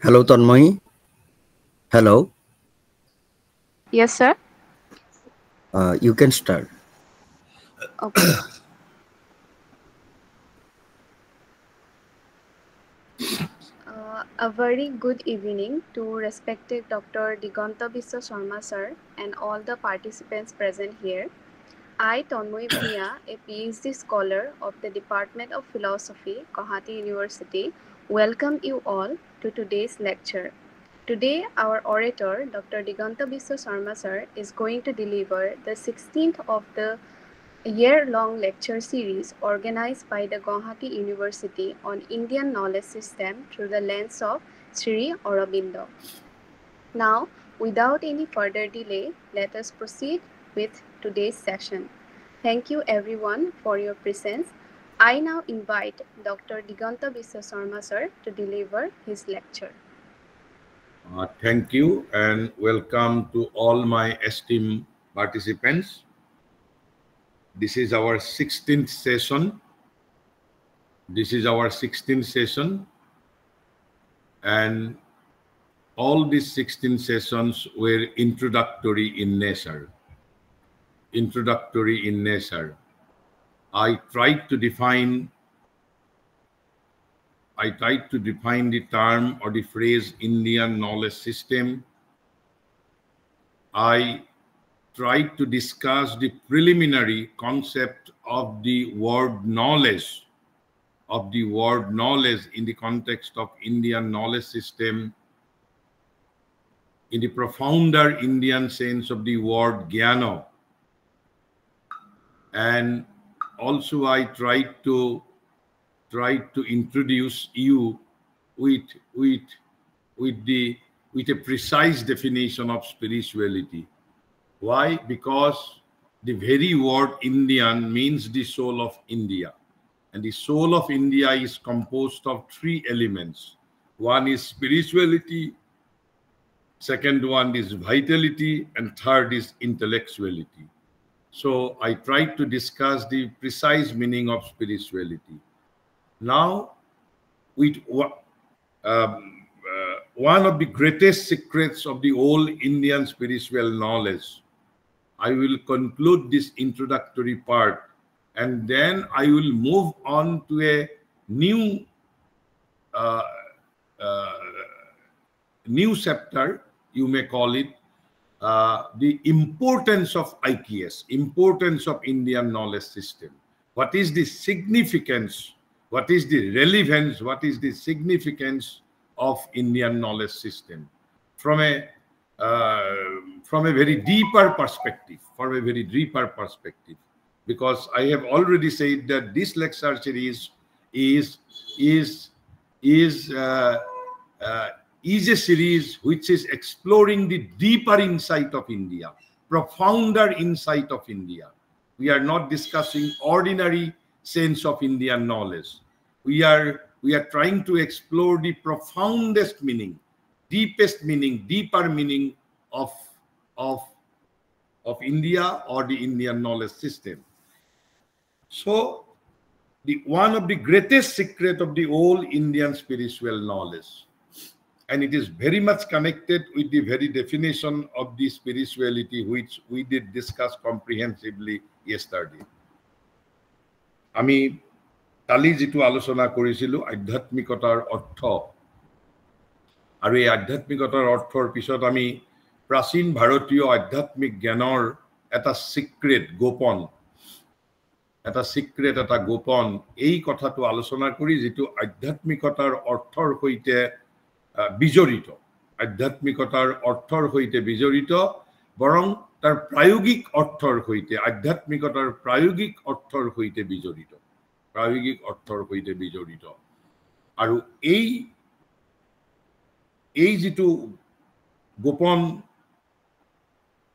Hello, Tanmay. Hello. Yes, sir. You can start. Okay. A very good evening to respected Dr. Diganta Biswa Sharma sir and all the participants present here. I, Tanmoy Bhia, a PhD scholar of the Department of Philosophy, Guwahati University, welcome you all to today's lecture. Today, our orator, Dr. Diganta Biswa Sharma sir, is going to deliver the 16th of the year-long lecture series organized by the Guwahati University on Indian knowledge system through the lens of Sri Aurobindo. Now, without any further delay, let us proceed with today's session. Thank you everyone for your presence. I now invite Dr. Diganta Biswa Sharma sir to deliver his lecture. Thank you and welcome to all my esteemed participants. This is our 16th session. And all these 16 sessions were introductory in nature. I tried to define the term or the phrase Indian knowledge system. I tried to discuss the preliminary concept of the word knowledge, in the context of Indian knowledge system, in the profounder Indian sense of the word jnana. And also I tried to introduce you with a precise definition of spirituality. Why? Because the very word Indian means the soul of India. And the soul of India is composed of three elements. One is spirituality, second one is vitality, and third is intellectuality. So I tried to discuss the precise meaning of spirituality. Now, with one of the greatest secrets of the whole Indian spiritual knowledge, I will conclude this introductory part, and then I will move on to a new chapter, you may call it, the importance of IKS, importance of Indian knowledge system. What is the significance? What is the relevance? What is the significance of Indian knowledge system from a very deeper perspective? Because I have already said that this lecture series is a series which is exploring the deeper insight of India, profounder insight of India. We are not discussing ordinary sense of Indian knowledge. We are trying to explore the profoundest meaning, deepest meaning, deeper meaning of India or the Indian knowledge system. So, one of the greatest secret of the whole Indian spiritual knowledge, and it is very much connected with the very definition of the spirituality which we did discuss comprehensively yesterday. আমি কালি যেটো আলোচনা কৰিছিলো আধ্যাত্মিকতাৰ অৰ্থ, আৰু এই আধ্যাত্মিকতাৰ অৰ্থৰ পিছত আমি প্ৰাচীন ভাৰতীয় আধ্যাত্মিক জ্ঞানৰ এটা সিক্ৰেট গোপন, এই কথাটো আলোচনা কৰি যেটো আধ্যাত্মিকতাৰ অৰ্থৰ সৈতে বিজড়িত, বৰং তাৰ প্ৰায়োগিক অৰ্থৰ সৈতে, আধ্যাত্মিকতাৰ প্ৰায়োগিক অৰ্থৰ সৈতে বিজড়িত, আৰু এই যেটো গোপন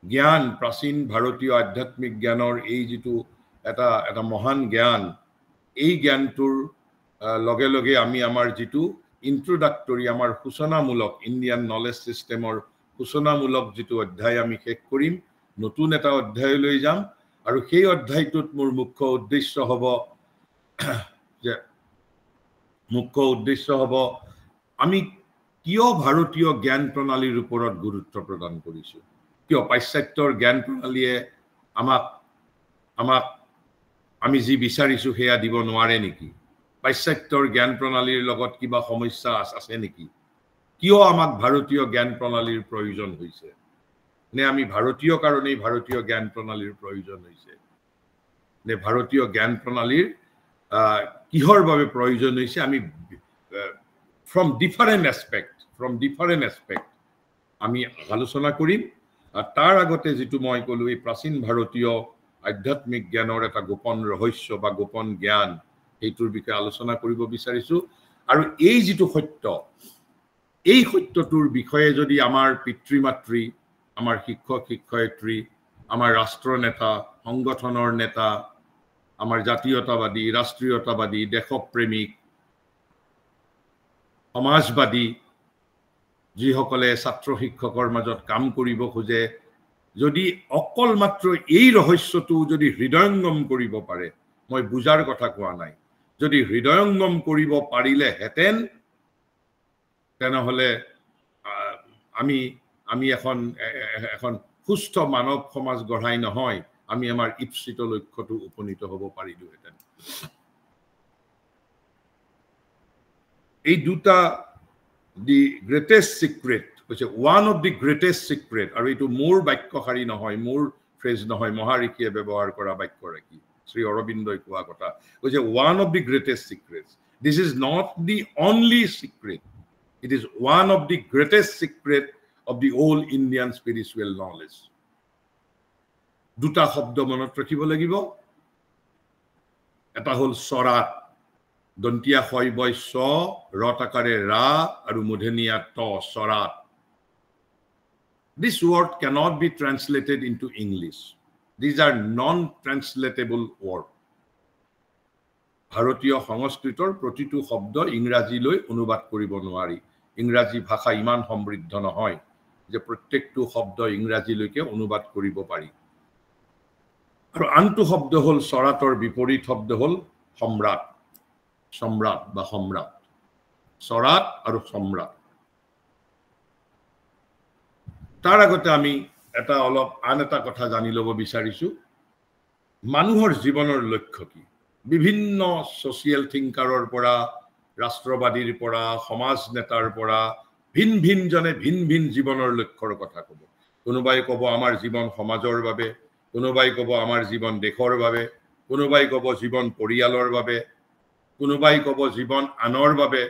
জ্ঞান, প্ৰাচীন ভাৰতীয় আধ্যাত্মিক জ্ঞানৰ এই যেটো এটা মহান জ্ঞান, এই জ্ঞানটোৰ লগে লগে আমি আমাৰ যেটো ইন্ট্ৰোডাক্টৰি, আমাৰ সূচনামূলক ইণ্ডিয়ান নলেজ সিস্টেমৰ সূচনামূলক যেটো অধ্যায় আমি শেষ কৰিম, নতুন এটা অধ্যায়লৈ যাম, আৰু সেই অধ্যায়টোত মোৰ মুখ্য উদ্দেশ্য হ'ব আমি কিয় ভাৰতীয় জ্ঞান প্ৰণালীৰ ওপৰত গুৰুত্ব প্ৰদান কৰিছো কিয় পাশ্চাত্যৰ জ্ঞান প্ৰণালীয়ে আমাক আমি যি বিচাৰিছো সেয়া দিব নোৱাৰে নেকি পাশ্চাত্যৰ জ্ঞান প্ৰণালীৰ লগত কিবা সমস্যা আছে নেকি কিয় আমাক ভাৰতীয় জ্ঞান প্ৰণালীৰ প্ৰয়োজন হৈছে নে আমি ভাৰতীয় কাৰণেই ভাৰতীয় জ্ঞান প্ৰণালীৰ প্ৰয়োজন হৈছে নে ভাৰতীয় জ্ঞান প্ৰণালীৰ কিহৰ বাবে প্ৰয়োজন হৈছে আমি from different aspect আমি আলোচনা কৰিম তাৰ আগতে যেটো মই কলো এই প্ৰাচীন ভাৰতীয় আধ্যাত্মিক জ্ঞানৰ এটা গোপন ৰহস্য বা গোপন জ্ঞান এইটোৰ বিষয়ে আলোচনা কৰিব বিচাৰিছো আৰু এই যেটো সত্য এই সত্যটোৰ বিষয়ে যদি আমাৰ পিতৃ-মাতৃ আমাৰ শিক্ষক শিক্ষয়িত্ৰী আমাৰ ৰাষ্ট্ৰ নেতা সংগঠনৰ নেতা আমাৰ জাতীয়তাবাদী ৰাষ্ট্ৰীয়তাবাদী দেশপ্ৰেমিক সমাজবাদী যিসকলে ছাত্ৰ শিক্ষকৰ মাজত কাম কৰিব খোজে যদি অকল মাত্ৰ এই ৰহস্যটো যদি হৃদয়ঙ্গম কৰিব পাৰে মই বুজাৰ কথা কোৱা নাই যদি হৃদয়ঙ্গম কৰিব পাৰিলে হেতেন তেনেহলে আমি এখন সুস্থ মানৱ সমাজ গঢ়াই নহয় আমি আমাৰ ইপ্সিত লক্ষ্যটো উপনীত হ'ব পাৰিলো হেতেন এই দুটা the greatest secret which is one of the greatest secret আৰু এটো মোৰ বাক্যশাৰী নহয় মোৰ ফ্ৰেজ নহয় মহাৰিকিয়ে ব্যৱহাৰ কৰা বাক্য ৰাখি শ্ৰী অৰবিন্দই কোৱা কথা which is one of the greatest secrets this is not the only secret it is one of the greatest secret of the whole Indian spiritual knowledge দুটা শব্দ মনত ৰাখিব লাগিব এটা হল সৰাত দন্তিয়া হয় বয় স ৰতাকাৰে ৰা আৰু মুধনিয়া ত সৰাত this word cannot be translated into English these are non translatable word ভাৰতীয় সংস্কৃতৰ প্ৰতিটো শব্দ ইংৰাজীলৈ অনুবাদ কৰিব নোৱাৰি ইংৰাজী ভাষা ইমান সমৃদ্ধ নহয় যে প্ৰত্যেকটো শব্দ ইংৰাজীলৈকে অনুবাদ কৰিব পাৰি আৰু আনটো শব্দ হল সৰাতৰ বিপৰীত শব্দ হল সম্ৰাট সম্ৰাট বা সম্ৰাট সৰাত আৰ সম্ৰাট তাৰ আগতে আমি এটা অলপ আন এটা কথা জানি লব বিচাৰিছো মানুহৰ জীৱনৰ লক্ষ্য কি বিভিন্ন সোশিয়াল থিংকাৰৰ পৰা ৰাষ্ট্ৰবাদীৰ পৰা সমাজ নেতাৰ পৰা ভিন ভিন জনে ভিন ভিন জীৱনৰ লক্ষ্যৰ কথা কব কোনোবাই কব আমাৰ জীৱন সমাজৰ বাবে কোনোবাই কব আমাৰ জীৱন দেশৰ বাবে কোনোবাই কব জীৱন পৰিয়ালৰ বাবে কোনোবাই কব জীৱন আনৰ বাবে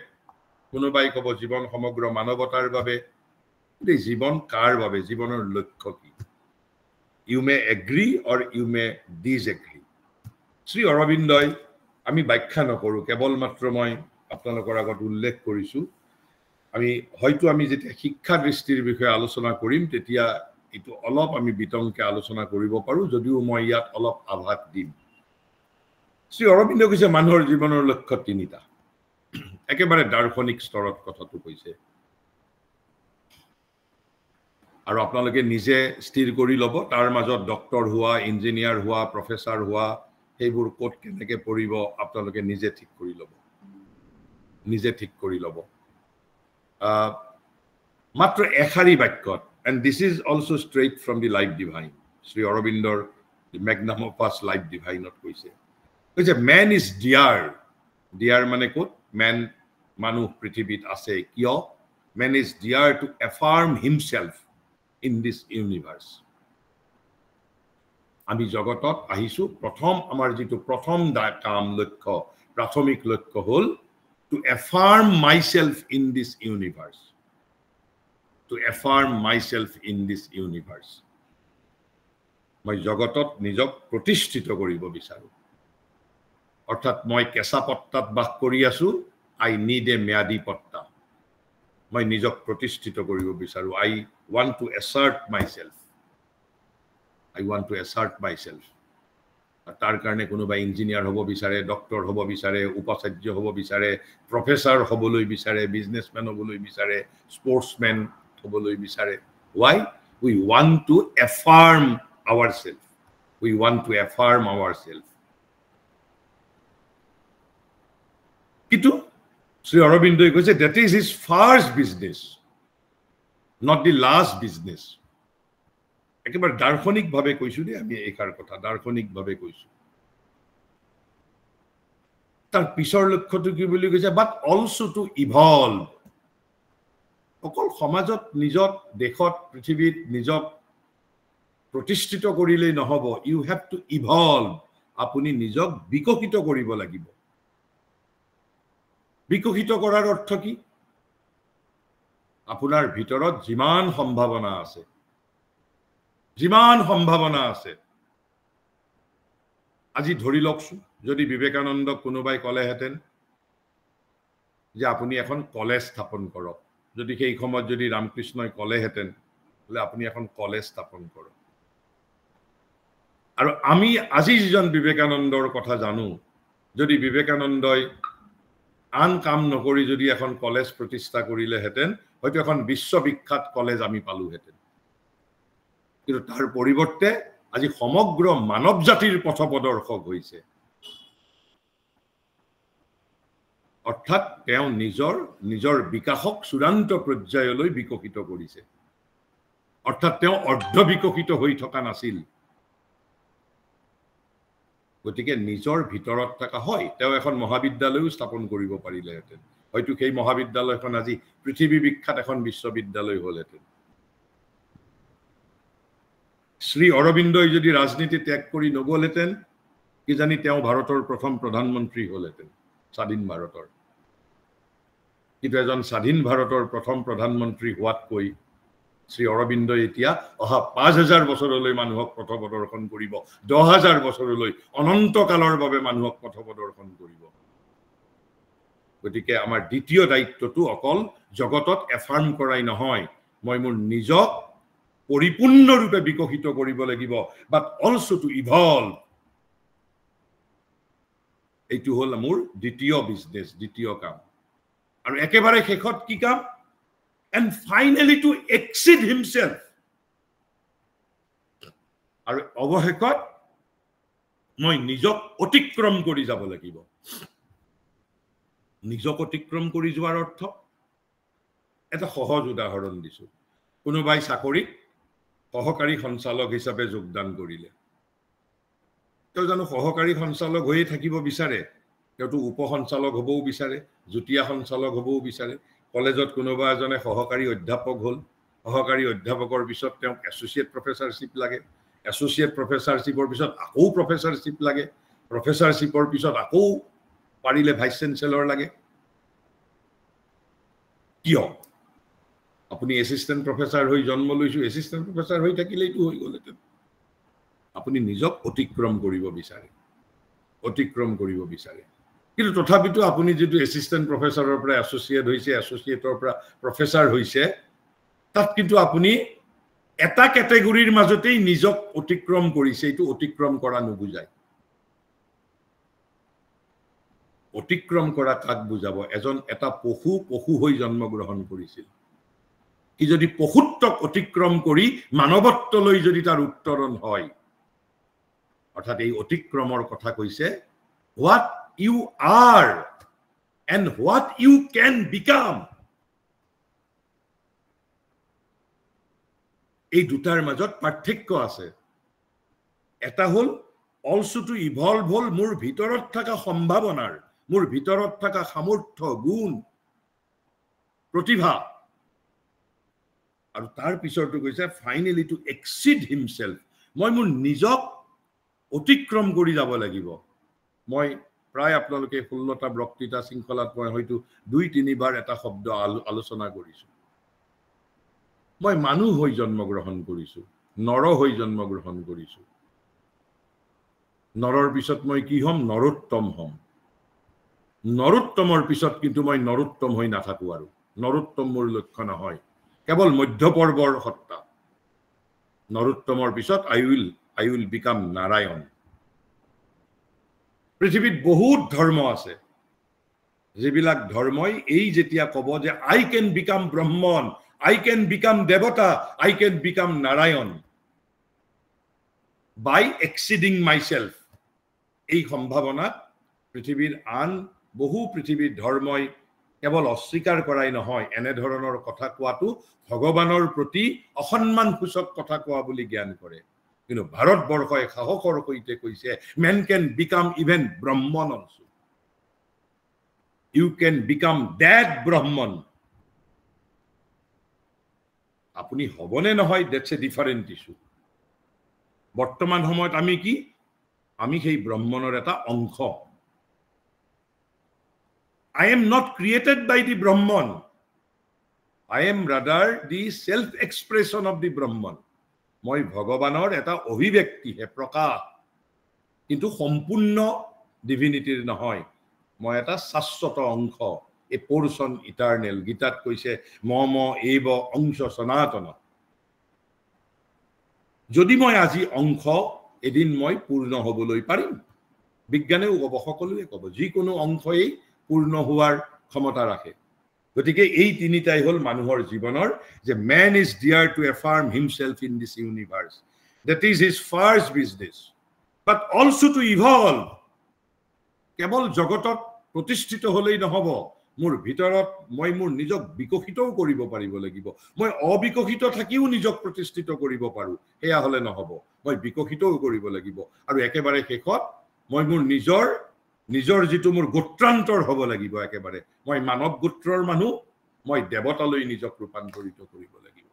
কোনোবাই কব জীৱন সমগ্ৰ মানৱতাৰ বাবে এই জীৱন কাৰ বাবে জীৱনৰ লক্ষ্য কি you may agree or you may disagree Shri অৰবিন্দই আমি ব্যাখ্যা নকৰো কেৱল মাত্ৰ মই আপোনালোকৰ আগত উল্লেখ কৰিছো আমি হয়তো আমি যেতিয়া শিক্ষা দৃষ্টিৰ বিষয়ে আলোচনা কৰিম তেতিয়া এটো অলপ আমি বিতংকে আলোচনা কৰিব পাৰো যদিও মই ইয়াত অলপ আভাস দিম শ্ৰী অৰবিন্দ কৈছে মানুহৰ জীৱনৰ লক্ষ্য তিনিটা একেবাৰে দাৰ্শনিক স্তৰত কথাটো কৈছে আৰু আপোনালোকে নিজে স্থিৰ কৰি লব তাৰ মাজত ডক্টৰ হোৱা ইঞ্জিনিয়াৰ হোৱা প্ৰফেসৰ হোৱা সেইবোৰ কোট কেনেকে পৰিব আপোনালোকে নিজে ঠিক কৰি লব মাত্ৰ এখাৰী বাক্যত and this is also straight from the life divine Shri অৰবিন্দৰ the magnum opus life divine ত কৈছে man is dear মানে কোট man মানুহ পৃথিৱীত আছে কিয় man is dear to affirm himself in this universe আমি জগতত আহিছো প্ৰথম আমাৰ যেটো প্ৰথম কাম লক্ষ্য প্ৰাথমিক লক্ষ্য হল to affirm myself in this universe মই জগতত নিজক প্ৰতিষ্ঠিত কৰিব বিচাৰো অৰ্থাৎ মই কেঁচা পট্টাত বাস কৰি আছো I need a ম্যাদী পট্টা মই নিজক প্ৰতিষ্ঠিত কৰিব বিচাৰো I want to assert myself তাৰ কাৰণে কোনোবা ইঞ্জিনিয়াৰ হ'ব বিচাৰে ডক্টৰ হ'ব বিচাৰে উপাচাৰ্য হ'ব বিচাৰে প্ৰফেসৰ হ'বলৈ বিচাৰে বিজনেসম্যান হ'বলৈ বিচাৰে স্পোৰ্টসম্যান হ'বলৈ বিচাৰে why we want to affirm ourselves কিন্তু Sri Aurobindo কৈছে that is his first business, not the last business. একেবাৰে দাৰ্শনিকভাৱে কৈছো দেই আমি এইকাৰ কথা দাৰ্শনিকভাৱে কৈছো তাৰ পিছৰ লক্ষ্যটো কি বুলি কৈছে বাট অলসো টু ইভলভ অকল সমাজত নিজক দেশত পৃথিৱীত নিজক প্ৰতিষ্ঠিত কৰিলেই নহব ইউ হ্যাভ টু ইভলভ আপুনি নিজক বিকশিত কৰিব লাগিব বিকশিত কৰাৰ অৰ্থ কি আপোনাৰ ভিতৰত যিমান সম্ভাৱনা আছে আজি ধৰি লওকছো যদি বিবেকানন্দ কোনোবাই কলেহেঁতেন যে আপুনি এখন কলেজ স্থাপন কৰক যদি সেই সময়ত যদি ৰামকৃষ্ণই কলেহেঁতেন হলে আপুনি এখন কলেজ স্থাপন কৰক আৰু আমি আজি যিজন বিবেকানন্দৰ কথা জানো যদি বিবেকানন্দই আন কাম নকৰি যদি এখন কলেজ প্ৰতিষ্ঠা কৰিলেহেঁতেন হয়তো এখন বিশ্ববিখ্যাত কলেজ আমি পালোহেঁতেন কিন্তু তাৰ পৰিৱৰ্তে আজি সমগ্ৰ মানৱ জাতিৰ পথপ্ৰদৰ্শক হৈছে অৰ্থাৎ তেওঁ নিজৰ বিকাশক চূড়ান্ত পৰ্যায়লৈ বিকশিত কৰিছে অৰ্থাৎ তেওঁ অৰ্ধ বিকশিত হৈ থকা নাছিল গতিকে নিজৰ ভিতৰত থকা হয় তেওঁ এখন মহাবিদ্যালয়ও স্থাপন কৰিব পাৰিলেহেঁতেন হয়তো সেই মহাবিদ্যালয়খন আজি পৃথিৱী বিখ্যাত এখন বিশ্ববিদ্যালয় হ'লহেঁতেন শ্ৰী অৰবিন্দই যদি ৰাজনীতি ত্যাগ কৰি নগলহেঁতেন কি জানি তেওঁ ভাৰতৰ প্ৰথম প্ৰধানমন্ত্ৰী হ'লহেঁতেন স্বাধীন ভাৰতৰ কিন্তু এজন স্বাধীন ভাৰতৰ প্ৰথম প্ৰধানমন্ত্ৰী হোৱাতকৈ শ্ৰী অৰবিন্দই এতিয়া অহা 5000 বছৰলৈ মানুহক পথ প্ৰদৰ্শন কৰিব 10000 বছৰলৈ অনন্ত কালৰ বাবে মানুহক পথ প্ৰদৰ্শন কৰিব গতিকে আমাৰ দ্বিতীয় দায়িত্বটো অকল জগতত এফাৰ্ম কৰাই নহয় মই মোৰ নিজক পৰিপূৰ্ণৰূপে বিকশিত কৰিব লাগিব বাট অলসো টু ইভলভ এইটো হ'ল মোৰ দ্বিতীয় বিজনেছ দ্বিতীয় কাম আৰু একেবাৰে শেষত কি কাম and finally to exceed himself আৰু অৱশেষত মই নিজক অতিক্ৰম কৰি যাব লাগিব নিজক অতিক্ৰম কৰি যোৱাৰ অৰ্থ এটা সহজ উদাহৰণ দিছো কোনোবাই চাকৰিত সহকাৰী সঞ্চালক হিচাপে যোগদান কৰিলে তেওঁ জানো সহকাৰী সঞ্চালক হৈয়ে থাকিব বিচাৰে তেওঁটো উপ সঞ্চালক হ'বও বিচাৰে জুটিয়া সঞ্চালক হ'বও বিচাৰে কলেজত কোনোবা এজনে সহকাৰী অধ্যাপক হ'ল সহকাৰী অধ্যাপকৰ পিছত তেওঁক এছ'চিয়েট প্ৰফেছৰশ্বিপ লাগে এছ'চিয়েট প্ৰফেছৰশ্বিপৰ পিছত আকৌ প্ৰফেছৰশ্বিপ লাগে প্ৰফেছৰশ্বিপৰ পিছত আকৌ পাৰিলে ভাইচ চেঞ্চেলৰ লাগে কিয় আপুনি এছিষ্টেণ্ট প্ৰফেছৰ হৈ জন্ম লৈছো এছিষ্টেণ্ট প্ৰফেছৰ হৈ থাকিলেইটো হৈ গ'লহেঁতেন আপুনি নিজক অতিক্ৰম কৰিব বিচাৰে কিন্তু তথাপিতো আপুনি যেটো এছিষ্টেণ্ট প্ৰফেছৰৰ পৰা এছ'চিয়েট হৈছে এছ'চিয়েটৰ পৰা প্ৰফেছৰ হৈছে তাত কিন্তু আপুনি এটা ক্যাটেগৰীৰ মাজতেই নিজক অতিক্ৰম কৰিছে এইটো অতিক্ৰম কৰা নুবুজায় অতিক্ৰম কৰা কাক বুজাব এজন এটা পশু হৈ জন্মগ্ৰহণ কৰিছিল কি যদি পশুত্বক অতিক্ৰম কৰি মানৱত্বলৈ যদি তাৰ উত্তৰণ হয় অৰ্থাৎ এই অতিক্ৰমৰ কথা কৈছে what you are and what you can become এই দুটাৰ মাজত পাৰ্থক্য আছে এটা হল also to evolve হল মোৰ ভিতৰত থকা সম্ভাৱনাৰ মোৰ ভিতৰত থকা সামৰ্থ্য গুণ প্ৰতিভা আৰু তাৰ পিছৰটো কৈছে finally to exceed himself মই মোৰ নিজক অতিক্ৰম কৰি যাব লাগিব মই প্ৰায় আপোনালোকে 16টা বক্তৃতা শৃংখলাত মই হয়তো 2-3 বাৰ এটা শব্দ আলোচনা কৰিছো মই মানুহ হৈ জন্মগ্ৰহণ কৰিছো নৰ হৈ জন্মগ্ৰহণ কৰিছো নৰৰ পিছত মই কি হম নৰোত্তম হম নৰোত্তমৰ পিছত কিন্তু মই নৰোত্তম হৈ নাথাকো আৰু নৰোত্তম মোৰ লক্ষ্য নহয় কেৱল মধ্যপৰ্বৰ সত্তা নৰোত্তমৰ পিছত I will become নাৰায়ণ পৃথিৱীত বহুত ধৰ্ম আছে যেবিলাক ধৰ্মই এই যেতিয়া কব যে I can become ব্ৰহ্মণ I can become দেৱতা I can become Narayan by exceeding myself এই সম্ভাৱনা পৃথিৱীৰ আন বহু পৃথিৱীৰ ধৰ্মই কেৱল অস্বীকাৰ কৰাই নহয়, এনে ধৰণৰ কথা কোৱাটো ভগৱানৰ প্ৰতি অসন্মানসূচক কথা কোৱা বুলি জ্ঞান কৰে। কিন্তু ভাৰতবৰ্ষই সাহসৰ সৈতে কৈছে man can become even Brahman also. You can become that Brahman. আপুনি হবনে নহয়, দ্যাটছ এ ডিফাৰেণ্ট ইছ্যু। বৰ্তমান সময়ত আমি কি? আমি সেই ব্ৰহ্মণৰ এটা অংশ। I am not created by the Brahman. I am rather the self-expression of the Brahman. মই ভগৱানৰ এটা অভিব্যক্তিহে, প্ৰকাশ, কিন্তু সম্পূৰ্ণ ডিভিনিটিৰ নহয়। মই এটা শাশ্বত অংশ, এ পোৰ্শন ইটাৰনেল। গীতাত কৈছে মম এব অংশ সনাতন। যদি মই আজি অংশ, এদিন মই পূৰ্ণ হবলৈ পাৰিম। বিজ্ঞানেও ক'ব, সকলোৱে ক'ব, যিকোনো অংশই পূৰ্ণ হোৱাৰ ক্ষমতা ৰাখে। গতিকে এই তিনিটাই হ'ল মানুহৰ জীৱনৰ, যে man is dear to affirm himself in this universe. That is his first business. But also to evolve. কেৱল জগতত প্ৰতিষ্ঠিত হলেই নহব, মোৰ ভিতৰত মই মোৰ নিজক বিকশিতও কৰিব পাৰিব লাগিব। মই অবিকশিত থাকিও নিজক প্ৰতিষ্ঠিত কৰিব পাৰো, সেয়া হলে নহব। মই বিকশিতও কৰিব লাগিব। আৰু একেবাৰে শেষত মই মোৰ নিজৰ যিটো মোৰ গোত্ৰান্তৰ হ'ব লাগিব। একেবাৰে মই মানৱ গোত্ৰৰ মানুহ, মই দেৱতালৈ নিজক ৰূপান্তৰিত কৰিব লাগিব।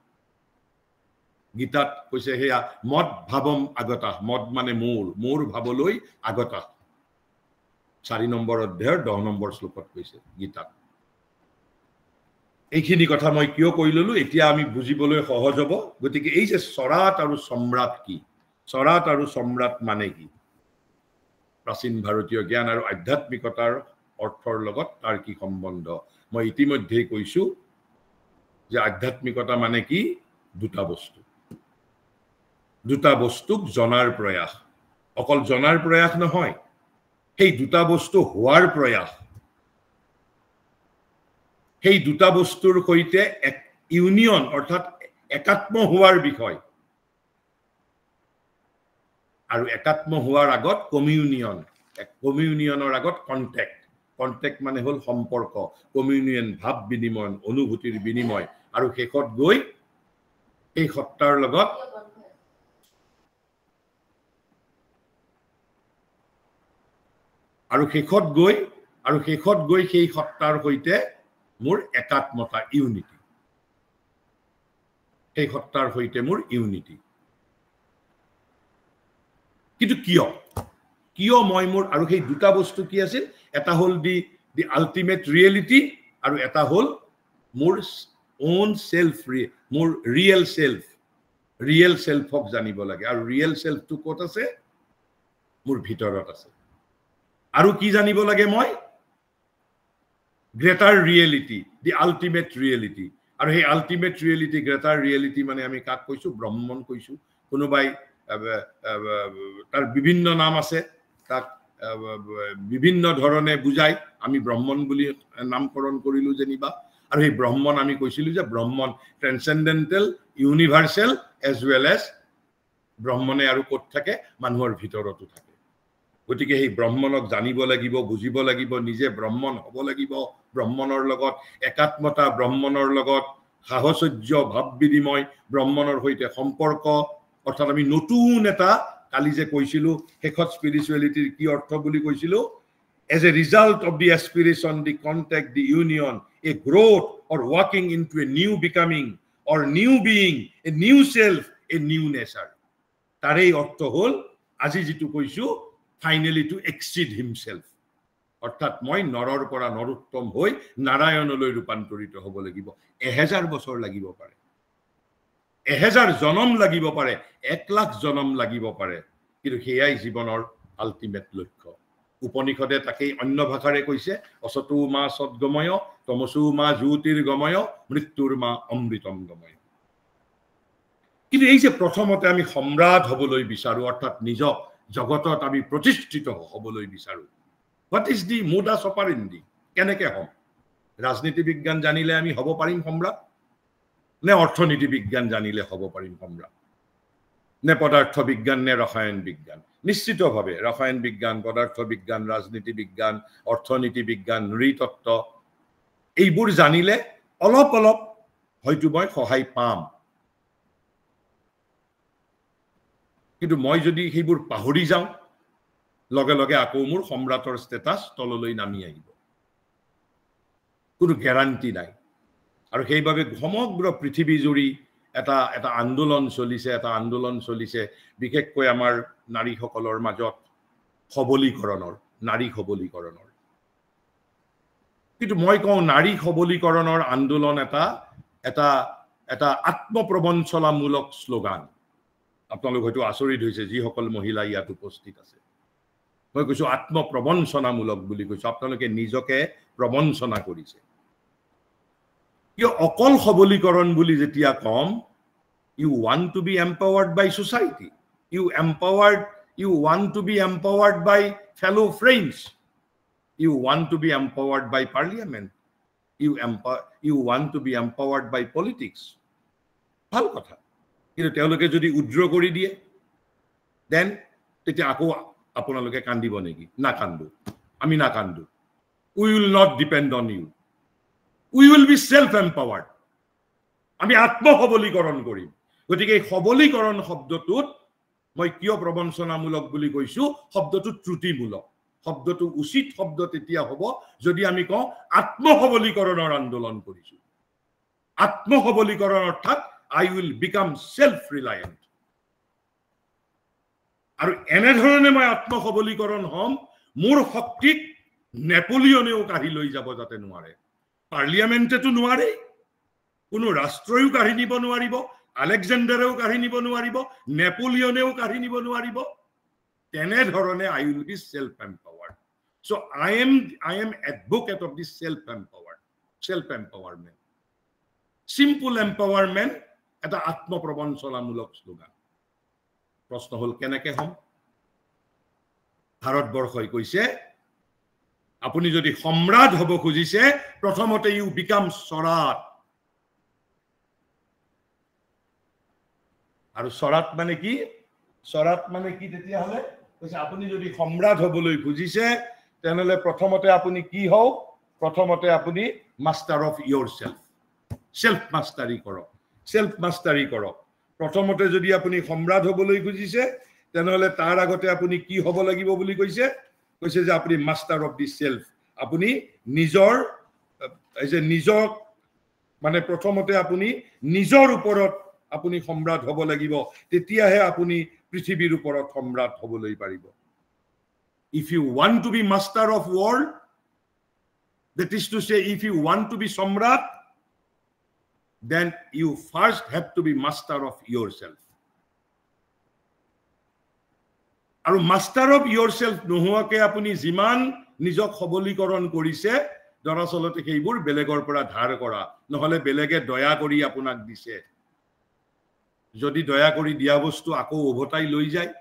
গীতাত কৈছে সেয়া মদ ভাৱম আগতা। মদ মানে মোৰ ভাৱলৈ আগতা। 4 নম্বৰ অধ্যায়ৰ 10 নম্বৰ শ্লোকত কৈছে গীতাত। এইখিনি কথা মই কিয় কৈ ললো, এতিয়া আমি বুজিবলৈ সহজ হ'ব। গতিকে এই যে স্বৰাট আৰু সম্ৰাট কি, স্বৰাট আৰু সম্ৰাট মানে কি, প্ৰাচীন ভাৰতীয় জ্ঞান আৰু আধ্যাত্মিকতাৰ অৰ্থৰ লগত তাৰ কি সম্বন্ধ। মই ইতিমধ্যেই কৈছো যে আধ্যাত্মিকতা মানে কি, দুটা বস্তু। দুটা বস্তুক জনাৰ প্ৰয়াস। অকল জনাৰ প্ৰয়াস নহয়, সেই দুটা বস্তু হোৱাৰ প্ৰয়াস। সেই দুটা বস্তুৰ সৈতে এক ইউনিয়ন, অৰ্থাৎ একাত্ম হোৱাৰ বিষয়। আৰু একাত্ম হোৱাৰ আগত কমিউনিয়ন, কমিউনিয়নৰ আগত কন্টেক্ট। কন্টেক্ট মানে হ'ল সম্পৰ্ক, কমিউনিয়ন ভাৱ বিনিময়, অনুভূতিৰ বিনিময়। আৰু শেষত গৈ এই সত্তাৰ লগত আৰু শেষত গৈ সেই সত্তাৰ সৈতে মোৰ একাত্মতা, ইউনিটি। সেই সত্তাৰ সৈতে মোৰ ইউনিটি। কিন্তু কিয় মই মোৰ, আৰু সেই দুটা বস্তু কি আছিল, এটা হ'ল দি আল্টিমেট ৰিয়েলিটি, আৰু এটা হ'ল মোৰ ওন সেলফ, মোৰ ৰিয়েল সেলফ। ৰিয়েল সেলফক জানিব লাগে। আৰু ৰিয়েল সেলফটো ক'ত আছে? মোৰ ভিতৰত আছে। আৰু কি জানিব লাগে মই? গ্ৰেটাৰ ৰিয়েলিটি, দি আল্টিমেট ৰিয়েলিটি। আৰু সেই আল্টিমেট ৰিয়েলিটি, গ্ৰেটাৰ ৰিয়েলিটি মানে আমি কাক কৈছো? ব্ৰহ্মণ কৈছো। কোনোবাই তাৰ বিভিন্ন নাম আছে, তাক বিভিন্ন ধৰণে বুজাই। আমি ব্ৰহ্মণ বুলি নামকৰণ কৰিলো যেনিবা। আৰু সেই ব্ৰহ্মণ আমি কৈছিলো যে ব্ৰহ্মণ ট্ৰেন্সেন্ডেন্টেল, ইউনিভাৰ্চেল, এজ ৱেল এজ ব্ৰহ্মণে আৰু ক'ত থাকে? মানুহৰ ভিতৰতো থাকে। গতিকে সেই ব্ৰহ্মণক জানিব লাগিব, বুজিব লাগিব, নিজে ব্ৰহ্মণ হ'ব লাগিব। ব্ৰহ্মণৰ লগত একাত্মতা, ব্ৰহ্মণৰ লগত সাহচৰ্য, ভাৱ বিনিময়, ব্ৰহ্মণৰ সৈতে সম্পৰ্ক। অৰ্থাৎ আমি নতুন এটা, কালি যে কৈছিলো শেষত স্পিৰিচুৱেলিটিৰ কি অৰ্থ বুলি কৈছিলো, as a result of the aspiration, the contact, the union, a growth or ৱাকিং into a new becoming or new being, a new self, a new nature. তাৰেই অৰ্থ হ'ল আজি যিটো কৈছো, ফাইনেলি টু এক্সিড হিমসেলফ। অৰ্থাৎ মই নৰৰ পৰা নৰোত্তম হৈ নাৰায়ণলৈ ৰূপান্তৰিত হ'ব লাগিব। 1000 বছৰ লাগিব পাৰে, 1000 জনম লাগিব পাৰে, 1 লাখ জনম লাগিব পাৰে, কিন্তু সেয়াই জীৱনৰ আল্টিমেট লক্ষ্য। উপনিষদে তাকেই অন্য ভাষাৰে কৈছে, অসতো মা সদ্গময়, তমসো মা জ্যোতিৰ্গময়, মৃত্যুৰ মা অমৃতম গময়। কিন্তু এই যে প্ৰথমতে আমি সম্ৰাট হ'বলৈ বিচাৰো, অৰ্থাৎ নিজক জগতত আমি প্ৰতিষ্ঠিত হ'বলৈ বিচাৰো। What is the modus operandi? কেনেকে হ'ম? ৰাজনীতি বিজ্ঞান জানিলে আমি হ'ব পাৰিম সম্ৰাট? নে অৰ্থনীতি বিজ্ঞান জানিলে হ'ব পাৰিম সম্ৰাট? নে পদাৰ্থ বিজ্ঞান, নে ৰসায়ন বিজ্ঞান? নিশ্চিতভাৱে ৰসায়ন বিজ্ঞান, পদাৰ্থ বিজ্ঞান, ৰাজনীতি বিজ্ঞান, অৰ্থনীতি বিজ্ঞান, নৃতত্ত্ব, এইবোৰ জানিলে অলপ অলপ হয়তো মই সহায় পাম কিন্তু মই যদি সেইবোৰ পাহৰি যাওঁ লগে লগে আকৌ মোৰ সম্ৰাটৰ ষ্টেটাছ তললৈ নামি আহিব কোনো গ্যাৰান্টি নাই আৰু সেইভাবে সমগ্ৰ পৃথিৱী জুৰি এটা আন্দোলন চলিছে বিশেষকৈ আমাৰ নাৰীসকলৰ মাজত নাৰী সবলীকৰণৰ কিন্তু মই কওঁ নাৰী সবলীকৰণৰ আন্দোলন এটা আত্মপ্ৰবঞ্চনামূলক শ্লোগান আপোনালোক হয়তো আচৰিত হৈছে যিসকল মহিলা ইয়াত উপস্থিত আছে মই কৈছো আত্মপ্ৰবঞ্চনামূলক বুলি কৈছো আপোনালোকে নিজকে প্ৰবঞ্চনা কৰিছে কিয় অকল সবলীকৰণ বুলি যেতিয়া কম you want to be empowered by society you want to be empowered by fellow friends you want to be empowered by parliament you want to be empowered by politics ভাল কথা কিন্তু তেওঁলোকে যদি উদ্ৰ কৰি দিয়ে দেন তেতিয়া আকৌ আপোনালোকে কান্দিব নেকি না কান্দো আমি না কান্দো we will not depend on you we will be self empowered আমি আত্মসবলীকৰণ কৰিম গতিকে সবলীকৰণ শব্দটোত মই কিয় প্ৰবঞ্চনামূলক বুলি কৈছো শব্দটো ত্ৰুটিমূলক শব্দটো উচিত শব্দ তেতিয়া হ'ব যদি আমি কওঁ আত্মসবলীকৰণৰ আন্দোলন কৰিছো আত্মসবলীকৰণ অৰ্থাৎ I will become self-reliant. আৰু এনেধৰণে মই আত্মসবলীকৰণ হ'ম মোৰ শক্তিক নেপোলিয়নেও কাঢ়ি লৈ যাব যাতে নোৱাৰে পাৰ্লিয়ামেণ্টেটো নোৱাৰে কোনো ৰাষ্ট্ৰয়ো কাঢ়ি নিব নোৱাৰিব আলেকজেণ্ডাৰেও কাঢ়ি নিব নোৱাৰিব নেপোলিয়নেও কাঢ়ি নিব নোৱাৰিব তেনেধৰণে I will be self-empowered. So I am advocate of this self-empowerment. Simple empowerment এটা আত্মপ্ৰবঞ্চনামূলক শ্লোগান প্ৰশ্ন হল কেনেকে হম ভাৰতবৰ্ষই কৈছে আপুনি যদি সম্ৰাট হ'ব খুজিছে প্ৰথমতে ইউ বিকাম স্বৰাট আৰু স্বৰাট মানে কি তেতিয়া হলে কৈছে আপুনি যদি সম্ৰাট হ'বলৈ খুজিছে তেনেহলে প্ৰথমতে আপুনি কি হওক প্ৰথমতে আপুনি মাষ্টাৰ অফ ইয়োৰসেল্ফ সেল্ফ মাষ্টাৰি কৰক প্ৰথমতে যদি আপুনি সম্ৰাট হ'বলৈ খুজিছে তেনেহলে তাৰ আগতে আপুনি কি হ'ব লাগিব বুলি কৈছে যে আপুনি মাষ্টাৰ অফ দি সেল্ফ আপুনি নিজৰ মানে প্ৰথমতে আপুনি নিজৰ ওপৰত আপুনি সম্ৰাট হ'ব লাগিব তেতিয়াহে আপুনি পৃথিৱীৰ ওপৰত সম্ৰাট হ'বলৈ পাৰিব if you want to be master of world that is to say if you want to be Samrat then you first have to be master of yourself. আৰু master of yourself নোহোৱাকে আপুনি যিমান নিজক সবলীকৰণ কৰিছে দৰাচলতে সেইবোৰ বেলেগৰ পৰা ধাৰ কৰা নহলে বেলেগে দয়া কৰি আপোনাক দিছে যদি দয়া কৰি দিয়া বস্তু আকৌ উভতাই লৈ যায়